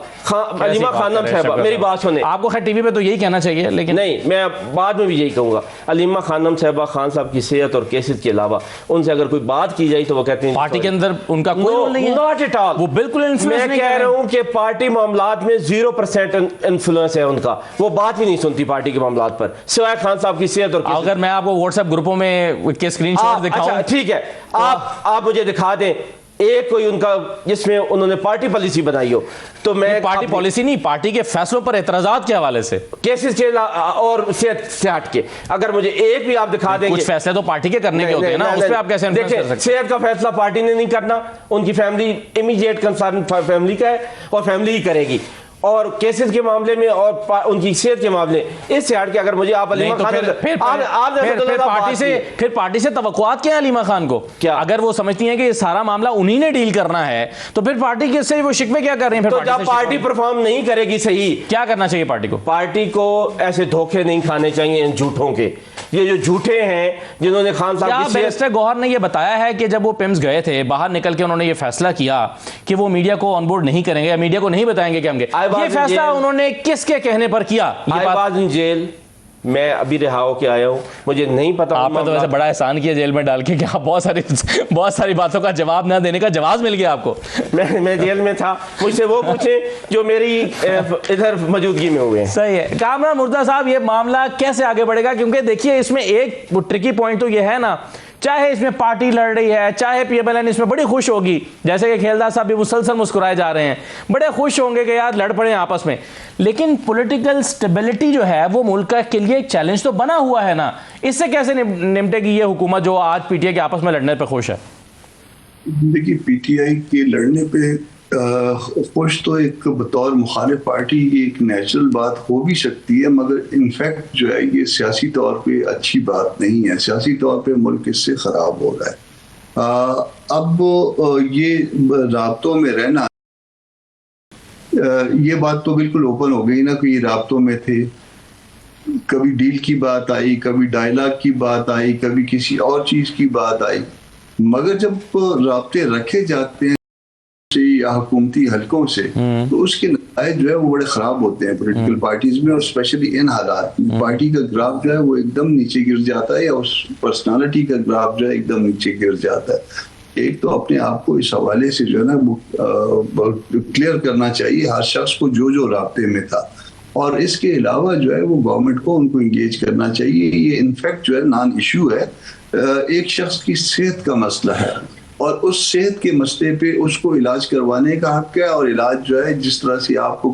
S4: Alima Khanam Sahiba, मेरी बात सुने।
S1: आपको खैर टीवी पे तो यही कहना चाहिए, लेकिन
S4: नहीं, मैं बाद में भी यही कहूंगा। अलीमा खानम साहबा खान साहब की सेहत और केसेस के अलावा उनसे अगर कोई बात की जाए तो वो कहते हैं
S1: पार्टी के अंदर उनका कोई रोल नहीं है।
S4: Not at all.
S1: वो बिल्कुल इन्फ्लुएंस नहीं।
S4: मैं कह रहा हूं कि पार्टी मामलात में 0% इन्फ्लुएंस है उनका। वो बात ही नहीं सुनती पार्टी के मामलात पर, सिवाय खान साहब की सेहत और।
S1: अगर मैं आपको व्हाट्सएप ग्रुपों में के स्क्रीनशॉट दिखाऊं,
S4: ठीक है, आप मुझे दिखा दें एक कोई उनका जिसमें उन्होंने पार्टी पॉलिसी बनाई हो, तो मैं
S1: पार्टी पॉलिसी नहीं, पार्टी के फैसलों पर एतराजात के हवाले से,
S4: केसेस के और सेहत से हट के, अगर मुझे एक भी आप दिखा देंगे।
S1: कुछ फैसले तो पार्टी के करने के होते हैं ना, उस पे आप कैसे इन्फ्लुएंस कर सकते हैं?
S4: सेहत का फैसला पार्टी ने नहीं करना, उनकी फैमिली इमीडिएट कंसर्न फैमिली का है और फैमिली ही करेगी। और केसेस के मामले में और उनकी सेहत के मामले, इससे हट के अगर मुझे आप अलीमा
S1: तो
S4: खान
S1: फिर पार्टी से तवक्कुआत क्या है अलीमा खान को?
S4: क्या
S1: अगर वो समझती हैं कि ये सारा मामला उन्हीं ने डील करना है, तो फिर पार्टी के से वो शिकवे क्या कर रही हैं?
S4: तो जब पार्टी परफॉर्म नहीं करेगी सही,
S1: क्या करना चाहिए पार्टी को?
S4: पार्टी को ऐसे धोखे नहीं खाने चाहिए इन झूठों के। ये जो झूठे हैं जिन्होंने खान साहब की
S1: बैरिस्टर गौहर ने ये बताया है कि जब वो पिम्स गए थे, बाहर निकल के उन्होंने ये फैसला किया कि वो मीडिया को ऑनबोर्ड नहीं करेंगे या मीडिया को नहीं बताएंगे कि हम गए। ये फैसला उन्होंने किसके कहने पर किया? ये बात
S4: इन जेल, मैं अभी रिहा होके आया हूँ, मुझे नहीं पता।
S1: आपने तो वैसे बड़ा एहसान किया जेल में डाल के कि आप बहुत सारी बातों का जवाब ना देने का जवाब मिल गया आपको।
S4: मैं जेल में था, मुझसे वो पूछे जो मेरी इधर मौजूदगी में हुए।
S1: सही है। कामरान मुर्तज़ा साहब, ये मामला कैसे आगे बढ़ेगा? क्योंकि देखिए इसमें एक ट्रिकी पॉइंट तो ये है ना, चाहे इसमें पार्टी लड़ रही है, चाहे PMLN इसमें बड़ी खुश होगी, जैसे कि खेलदार साहब भी मुसलसल मुस्कुराए जा रहे हैं, बड़े खुश होंगे कि यार लड़ पड़े आपस में, लेकिन पॉलिटिकल स्टेबिलिटी जो है वो मुल्क के लिए एक चैलेंज तो बना हुआ है ना। इससे कैसे निपटेगी ये हुकूमत जो आज PTI के आपस में लड़ने पर खुश है?
S2: देखिए, PTI के लड़ने पे खुश तो एक बतौर मुखालिफ पार्टी एक नेचुरल बात हो भी सकती है, मगर इनफैक्ट जो है ये सियासी तौर पे अच्छी बात नहीं है। सियासी तौर पे मुल्क इससे ख़राब हो रहा है। अब ये राब्तों में रहना, ये बात तो बिल्कुल ओपन हो गई ना कि ये राब्तों में थे। कभी डील की बात आई, कभी डायलॉग की बात आई, कभी किसी और चीज़ की बात आई, मगर जब राब्ते रखे जाते हैं या हुकूमती हलकों से, तो उसके नतीजे जो है वो बड़े ख़राब होते हैं पॉलिटिकल पार्टीज में, और स्पेशली इन हालात में पार्टी का ग्राफ जो है वो एकदम नीचे गिर जाता है, या उस पर्सनालिटी का ग्राफ जो है एकदम नीचे गिर जाता है। एक तो अपने आप को इस हवाले से जो है ना वो क्लियर करना चाहिए हर शख्स को जो राब्ते में था, और इसके अलावा जो है वो गवर्नमेंट को उनको इंगेज करना चाहिए। ये इनफैक्ट जो है नॉन इशू है, एक शख्स की सेहत का मसला है और उस सेहत के मसले पे उसको इलाज करवाने का हक है, और इलाज जो है जिस तरह से आपको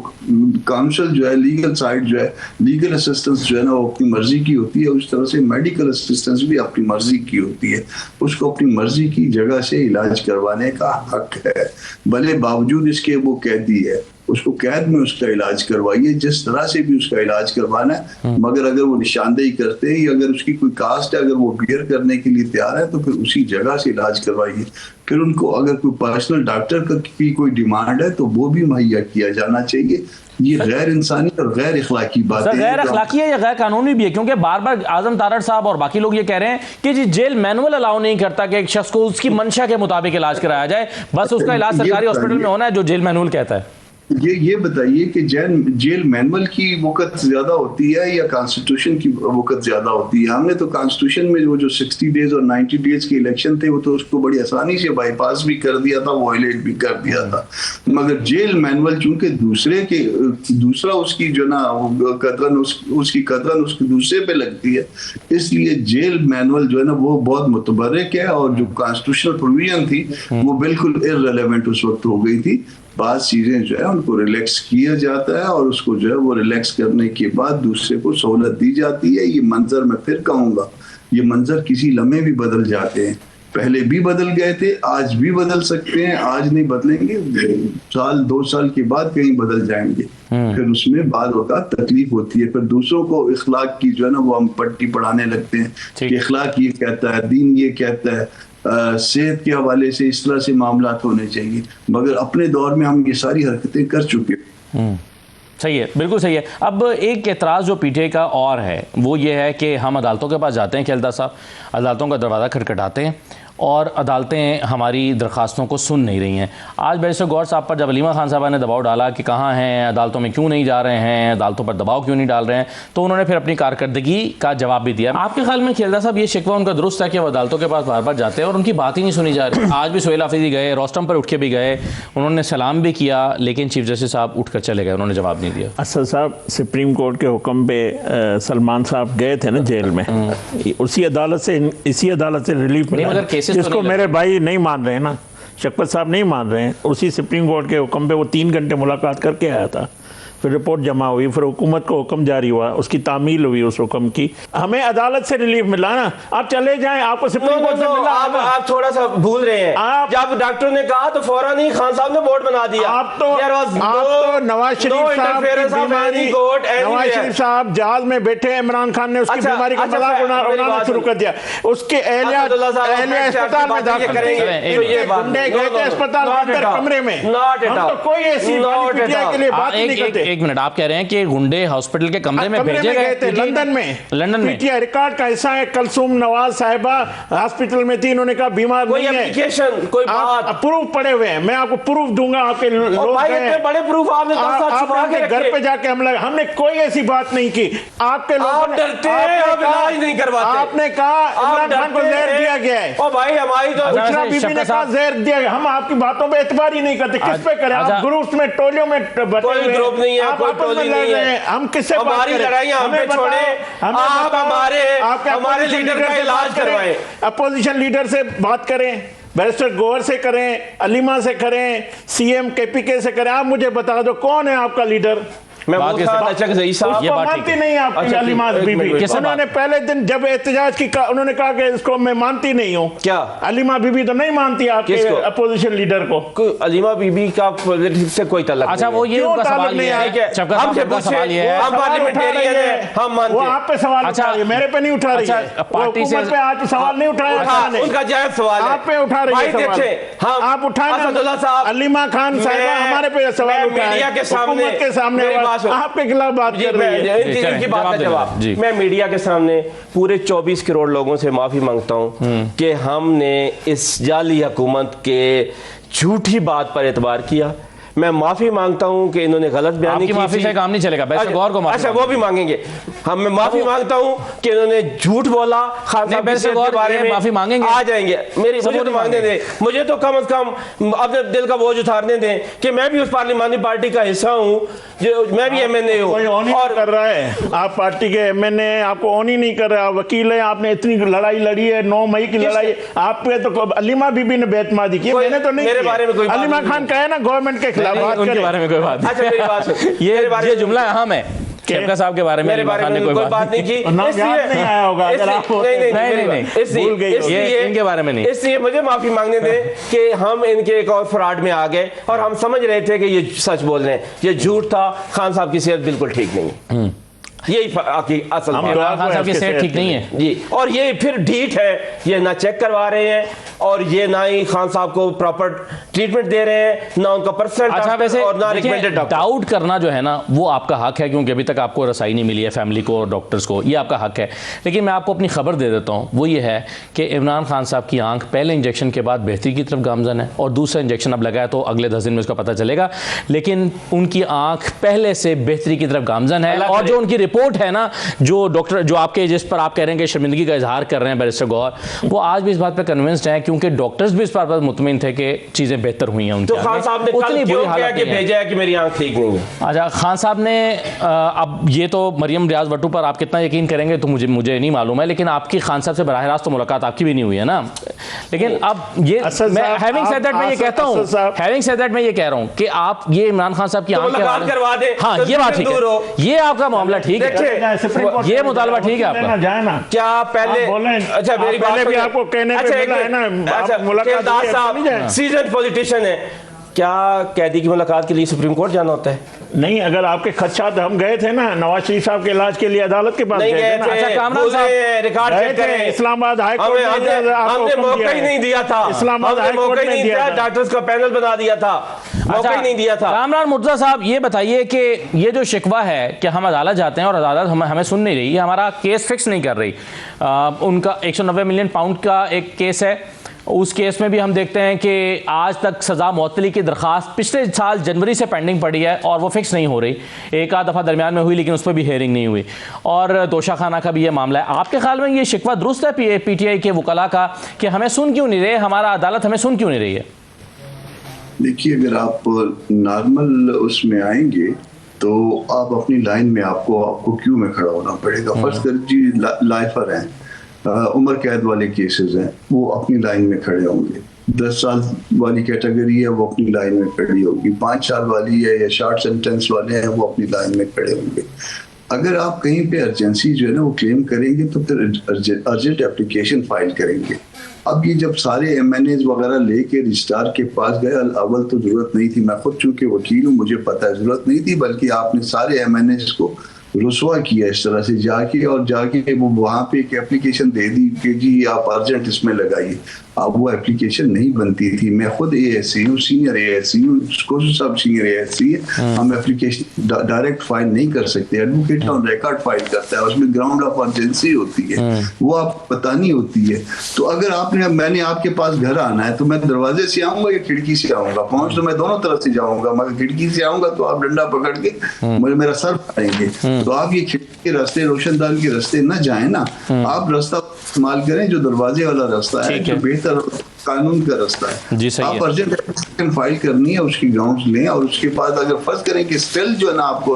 S2: काउंसिल जो है, लीगल साइड जो है, लीगल असिस्टेंस जो है ना वो अपनी मर्जी की होती है, उस तरह से मेडिकल असिस्टेंस भी अपनी मर्जी की होती है। उसको अपनी मर्जी की जगह से इलाज करवाने का हक है, भले बावजूद इसके वो कैदी है, उसको कैद में उसका इलाज करवाइए, जिस तरह से भी उसका इलाज करवाना है। मगर अगर वो निशानदेही करते हैं, अगर उसकी कोई कास्ट है, अगर वो बियर करने के लिए तैयार है, तो फिर उसी जगह से इलाज करवाइए। फिर उनको अगर कोई पर्सनल डॉक्टर की कोई डिमांड है तो वो भी मुहैया किया जाना चाहिए। ये गैर इंसानी और गैर इखलाकी बात है।
S1: गैर अखलाकी है या गैर कानूनी भी है, क्योंकि बार बार आजम तारड़ साहब और बाकी लोग ये कह रहे हैं कि जी जेल मैनुअल अलाउ नहीं करता कि एक शख्स को उसकी मंशा के मुताबिक इलाज कराया जाए, बस उसका इलाज सरकारी हॉस्पिटल में होना है जो जेल मैनुअल कहता है।
S2: ये बताइए कि जेल मैनुअल की वक़्त ज्यादा होती है या कॉन्स्टिट्यूशन की वक़्त ज्यादा होती है? हमने तो कॉन्स्टिट्यूशन में वो जो 60 डेज और 90 डेज के इलेक्शन थे वो तो उसको बड़ी आसानी से बाईपास भी कर दिया था, वायलेट भी कर दिया था। मगर जेल मैनुअल चूंकि दूसरा उसकी जो ना कतरन उसकी कतरन उसके दूसरे पे लगती है, इसलिए जेल मैनुअल जो है ना वो बहुत मुतबर्रिक है, और जो कॉन्स्टिट्यूशनल प्रोविजन थी वो बिल्कुल इररिलेवेंट उस वक्त हो गई थी। बाद चीजें जो है उनको रिलैक्स किया जाता है, और उसको जो है वो रिलैक्स करने के बाद दूसरे को सहूलत दी जाती है। ये मंजर मैं फिर कहूंगा, ये मंजर किसी लम्हे भी बदल जाते हैं, पहले भी बदल गए थे, आज भी बदल सकते हैं, आज नहीं बदलेंगे, साल 2 साल के बाद कहीं बदल जाएंगे। फिर उसमें बाद होता तकलीफ होती है, फिर दूसरों को इखलाक की जो है ना वो हम पट्टी पढ़ाने लगते हैं कि इखलाक ये कहता है, दीन ये कहता है, सेहत के हवाले से इस तरह से मामलात होने चाहिए, मगर अपने दौर में हम ये सारी हरकतें कर चुके हैं।
S1: सही है, बिल्कुल सही है। अब एक एतराज़ जो PTI का और है वो ये है कि हम अदालतों के पास जाते हैं, खेलदार साहब, अदालतों का दरवाज़ा खटखटाते हैं और अदालतें हमारी दरख्वास्तों को सुन नहीं रही हैं। आज बैरिस्टर गौहर साहब पर जब अलीमा खान साहबा ने दबाव डाला कि कहाँ हैं, अदालतों में क्यों नहीं जा रहे हैं, अदालतों पर दबाव क्यों नहीं डाल रहे हैं, तो उन्होंने फिर अपनी कारकर्दगी का जवाब भी दिया। आपके ख्याल में खेलदार साहब ये शिकवा उनका दुरुस्त है कि वो अदालतों के पास बार बार जाते हैं और उनकी बात ही नहीं सुनी जा रही? आज भी सोहेल हाफिज़ी गए, रोस्टम पर उठ के भी गए, उन्होंने सलाम भी किया, लेकिन चीफ जस्टिस साहब उठ कर चले गए, उन्होंने जवाब नहीं दिया।
S3: असद साहब सुप्रीम कोर्ट के हुक्म पे सलमान साहब गए थे ना जेल में, इसी अदालत से रिलीफ मिला, जिसको मेरे भाई नहीं मान रहे ना, शफकत साहब नहीं मान रहे हैं, उसी सुप्रीम कोर्ट के हुक्म पे वो 3 घंटे मुलाकात करके आया था, फिर रिपोर्ट जमा हुई, फिर हुकूमत को हुक्म जारी हुआ, उसकी तामील हुई उस हुक्म की। हमें अदालत से रिलीफ मिला ना, आप चले जाएं, आपको सुप्रीम कोर्ट से मिला।
S4: आप थोड़ा सा भूल रहे हैं। जब डॉक्टर ने कहा तो फौरन ही खान साहब ने बोर्ड बना दिया।
S3: आप तो नवाज शरीफ साहब जहाज में बैठे, इमरान खान ने उसकी बीमारी का मजाक उड़ाना शुरू कर दिया, उसके एहलिया अस्पताल में दाखिल गुंडे गए थे अस्पताल के अंदर कमरे में। हम तो कोई ऐसी के लिए बात नहीं करते।
S1: एक मिनट, आप कह रहे हैं कि गुंडे हॉस्पिटल के कमरे में भेजे गए थे?
S3: लंदन में पीटीआई रिकॉर्ड का हिस्सा है। कलसूम नवाज साहिबा हॉस्पिटल में थी, इन्होंने कहा बीमार नहीं है,
S4: कोई बात
S3: प्रूफ पड़े हुए हैं, मैं आपको प्रूफ दूंगा। आपके लोग
S4: बड़े प्रूफ आपने
S3: घर पे जाके हमने कोई ऐसी बात नहीं की। आपके लोग
S4: डरते हैं, आप इलाज नहीं करवाते।
S3: आपने कहा इमरान खान को जहर दिया गया है।
S4: ओ भाई हमारी तो
S3: बुशरा बीबी ने कहा जहर दिया गया। हम आपकी बातों पे एतबार ही नहीं करते, किस पे करें? आप ग्रुप्स में टोलियों में
S4: कोई ग्रुप नहीं है, कोई टोली नहीं है।
S3: हम किससे
S4: हमारी लड़ाइयां हम पे छोड़े, आप हमारे लीडर का इलाज करवाएं।
S3: अपोजिशन लीडर से बात करें, बैरिस्टर गौहर से करें, अलीमा से करें, सीएम केपीके से करें। आप मुझे बता दो कौन है आपका लीडर?
S4: मैं मानती
S3: नहीं आपकी अलीमा बीबी। उन्होंने पहले दिन जब एहतजाज की उन्होंने कहा कि इसको मैं मानती नहीं हूँ।
S4: क्या
S3: अलीमा बीबी तो नहीं मानती आपके अपोजिशन लीडर को?
S4: अलीमा बीबी का पॉलिटिक्स से कोई ताल्लुक
S1: अच्छा, वो ये उनका सवाल नहीं है कि हमसे
S4: सवाल ये है, हम पार्लियामेंटेरियन हैं, हम मानते हैं।
S3: वो आप पे सवाल उठा रही है, मेरे पे नहीं उठा रही है।
S1: पार्टी से
S3: पे आज सवाल नहीं उठाया,
S4: उनका जायज सवाल है,
S3: आप पे उठा रही है। आप उठाए, अलीमा खान साहिबा हमारे पे सवाल उठाए,
S4: मीडिया के सामने
S3: आपके खिलाफ बात कर रही है।
S4: इनकी बात का जवाब मैं मीडिया के सामने पूरे 24 करोड़ लोगों से माफी मांगता हूं कि हमने इस जाली हुकूमत के झूठी बात पर एतबार किया। मैं माफी मांगता हूं कि इन्होंने गलत बयानी की।
S1: माफी से काम नहीं चलेगा, गौर को
S4: अच्छा वो भी मांगेंगे। हम मैं माफी मांगता हूं कि इन्होंने झूठ बोला खान साहब के बारे में।
S1: माफी मांगेंगे,
S4: आ जाएंगे। मुझे तो मांगने दे, मुझे तो कम से कम अपने दिल का बोझ उतारने दें कि मैं भी उस पार्लियामानी पार्टी का हिस्सा हूं, जो मैं भी एमएनए हूं।
S3: और कर रहा है आप पार्टी के एमएनए, आपको ऑन ही नहीं कर रहा, वकील है, आपने इतनी लड़ाई लड़ी है, 9 मई की लड़ाई। आप पे तो अलीमा बीबी ने बेतमादी की, मैंने तो नहीं।
S4: मेरे बारे में कोई
S3: अलीमा खान कहे ना गवर्नमेंट के खिलाफ
S1: उनके बारे में कोई बात नहीं।
S4: अच्छा मेरी बात सुन,
S1: ये जुमला अहम है। शफकत साहब के बारे में
S4: मेरे बारे में कोई बात नहीं की,
S3: नहीं आया होगा अगर आपको।
S1: नहीं, इसलिए इनके बारे में नहीं।
S4: इसलिए मुझे माफी मांगने दें कि हम इनके एक और फ्रॉड में आ गए और हम समझ रहे थे कि ये सच बोल रहे हैं, ये झूठ था। खान साहब की सेहत बिल्कुल ठीक नहीं है, यही असल
S1: खान साहब की सेहत ठीक नहीं है
S4: जी। और ये फिर ढीठ है, ये ना चेक करवा रहे हैं और ये ना ही खान साहब को प्रॉपर ट्रीटमेंट दे रहे हैं, ना उनका पर्सनल
S1: वैसे
S4: और ना रिकमेंडेड डॉक्टर।
S1: डाउट करना जो है ना वो आपका हक है, क्योंकि अभी तक आपको रसाई नहीं मिली है फैमिली को और डॉक्टर्स को, ये आपका हक है। लेकिन मैं आपको अपनी खबर दे देता हूँ, वो ये है कि इमरान खान साहब की आंख पहले इंजेक्शन के बाद बेहतरी की तरफ गामजन है और दूसरा इंजेक्शन अब लगाया तो अगले 10 दिन में उसका पता चलेगा। लेकिन उनकी आंख पहले से बेहतरी की तरफ गामजन है और जो उनकी रिपोर्ट है ना, जो डॉक्टर जो आपके जिस पर आप कह रहे हैं कि शर्मिंदगी का इजहार कर रहे हैं बैरिस्टर गौहर, वो आज भी इस बात पर कन्विंस्ड हैं, क्योंकि डॉक्टर्स भी इस बात पर मुतमिन थे कि चीजें बेहतर हुई हैं उनकी।
S4: तो खान साहब ने कल क्यों कहा कि भेजा है कि मेरी आंख ठीक नहीं है?
S1: अच्छा, खान साहब ने अब ये तो मरियम रियाज भट्टू पर आप कितना यकीन करेंगे तो मुझे नहीं मालूम है, लेकिन आपकी खान साहब से बराह रास्त तो मुलाकात आपकी भी नहीं हुई है ना। लेकिन अब ये हैविंग सेड दैट मैं ये कहता हूँ, हैविंग सेड दैट मैं ये कह रहा हूँ कि आप ये इमरान खान साहब की आंख
S4: करवा दें।
S1: हाँ, ये बात ठीक है, ये आपका मामला ठीक है, ये मुतालबा ठीक है आपका।
S3: जाए ना
S4: क्या पहले अच्छा मेरी बात
S3: भी आपको कहने पे मिला है ना।
S4: अच्छा मुलाकात साहब सीजन पॉलिटिशियन है, क्या कैदी की मुलाकात के लिए सुप्रीम कोर्ट जाना होता है?
S3: नहीं, अगर आपके खदशात हम गए थे ना नवाज शरीफ साहब के इलाज के लिए अदालत के पास गए थे ना।
S4: अच्छा कामरान साहब रिकॉर्ड चेक करें,
S3: इस्लामाबाद हाई कोर्ट
S4: हमने मौका ही नहीं दिया था,
S3: इस्लामाबाद हाई कोर्ट ने दिया,
S4: डॉक्टर्स का पैनल बना दिया था, मौका ही नहीं दिया था।
S1: कामरान मुर्तजा साहब ये बताइए कि ये जो शिकवा है कि हम अदालत जाते हैं और अदालत हमें सुन नहीं रही, हमारा केस फिक्स नहीं कर रही। उनका 190 मिलियन पाउंड का एक केस है, उस केस में भी हम देखते हैं कि आज तक सज़ा मुअत्तली की दरख्वास्त पिछले साल जनवरी से पेंडिंग पड़ी है और वो फिक्स नहीं हो रही। एक आध दफ़ा दरमियान में हुई लेकिन उस पर भी हेयरिंग नहीं हुई। और दोशाखाना का भी ये मामला है। आपके ख्याल में ये शिकवा दुरुस्त है पीटीआई के वकला का कि हमें सुन क्यों नहीं रहे, हमारा अदालत हमें सुन क्यों नहीं रही है?
S2: देखिए, अगर आप नॉर्मल उसमें आएंगे तो आप अपनी लाइन में आपको क्यों में खड़ा होना पड़ेगा। फर्स्ट कर जी लाइफर हैं, उम्र कैद वाले केसेस हैं, वो अपनी लाइन में खड़े होंगे। 10 साल वाली कैटेगरी है वो अपनी लाइन में खड़ी होगी, 5 साल वाली है या शॉर्ट सेंटेंस वाले हैं वो अपनी लाइन में खड़े होंगे। अगर आप कहीं पे अर्जेंसी जो है ना वो क्लेम करेंगे तो फिर अर्जेंट एप्लीकेशन फाइल करेंगे। अब ये जब सारे MNAs वगैरह लेके रजिस्ट्रार के पास गए, अव्वल तो जरूरत नहीं थी, मैं खुद चूंकि वकील हूँ मुझे पता है जरूरत नहीं थी, बल्कि आपने सारे MNAs को रुसवा किया इस तरह से जाके वो वहां पे एक एप्लीकेशन दे दी कि जी आप अर्जेंट इसमें लगाइए। अब वो एप्लीकेशन नहीं बनती थी। मैं खुद ASC हूँ, सीनियर ASC हूँ, सब सीनियर ASC है, हम एप्लीकेशन डायरेक्ट फाइल नहीं कर सकते, एडवोकेट ऑन रिकॉर्ड फाइल करता है, उसमें ग्राउंड ऑफ अर्जेंसी होती है, वो आपको बतानी होती है। तो अगर मैंने आपके पास घर आना है तो मैं दरवाजे से आऊंगा या खिड़की से आऊंगा? पहुंच तो मैं दोनों तरफ से जाऊंगा, मगर खिड़की से आऊंगा तो आप डंडा पकड़ के मेरा सर फाड़ेंगे। तो आप ये खिड़की के रास्ते, रोशनदान के रास्ते न जाए ना, आप रास्ता इस्तेमाल करें जो दरवाजे वाला रास्ता है, जो बेहतर कानून का रास्ता है।
S1: जी, सही
S2: आप
S1: है।
S2: अर्जेंट एप्लीकेशन फाइल करनी है, उसकी ग्राउंड्स लें, और उसके बाद अगर फर्ज करें कि स्टिल जो है ना आपको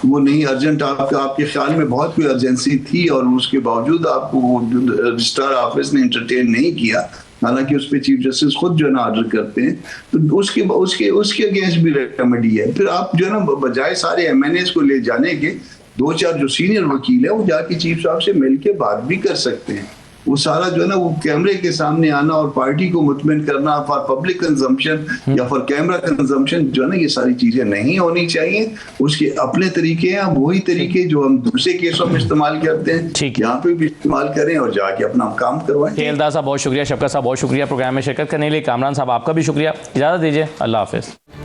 S2: वो नहीं अर्जेंट, आपके ख्याल में बहुत कोई अर्जेंसी थी और उसके बावजूद आपको वो रजिस्ट्रार ऑफिस ने एंटरटेन नहीं किया, हालांकि उस पर चीफ जस्टिस खुद जो है ना ऑर्डर करते हैं, तो उसके अगेंस्ट भी रेमेडी है। फिर आप जो है ना बजाय सारे MNAs को ले जाने के 2-4 जो सीनियर वकील है वो जाके चीफ साहब से मिलके बात भी कर सकते हैं। वो सारा जो है ना वो कैमरे के सामने आना और पार्टी को मुतमिन करना फॉर पब्लिक कंजम्पशन या फॉर कैमरा कंजम्पशन जो है ना, ये सारी चीजें नहीं होनी चाहिए। उसके अपने तरीके हैं, वही तरीके जो हम दूसरे केसों में इस्तेमाल करते हैं
S1: ठीक,
S2: यहाँ पे भी इस्तेमाल करें और जाके अपना काम करवाएं।
S1: एलदार साहब बहुत शुक्रिया, शफकत साहब बहुत शुक्रिया प्रोग्राम में शिरकत करने के लिए। कामरान साहब आपका भी शुक्रिया। इजाजत दीजिए, अल्लाह हाफिज।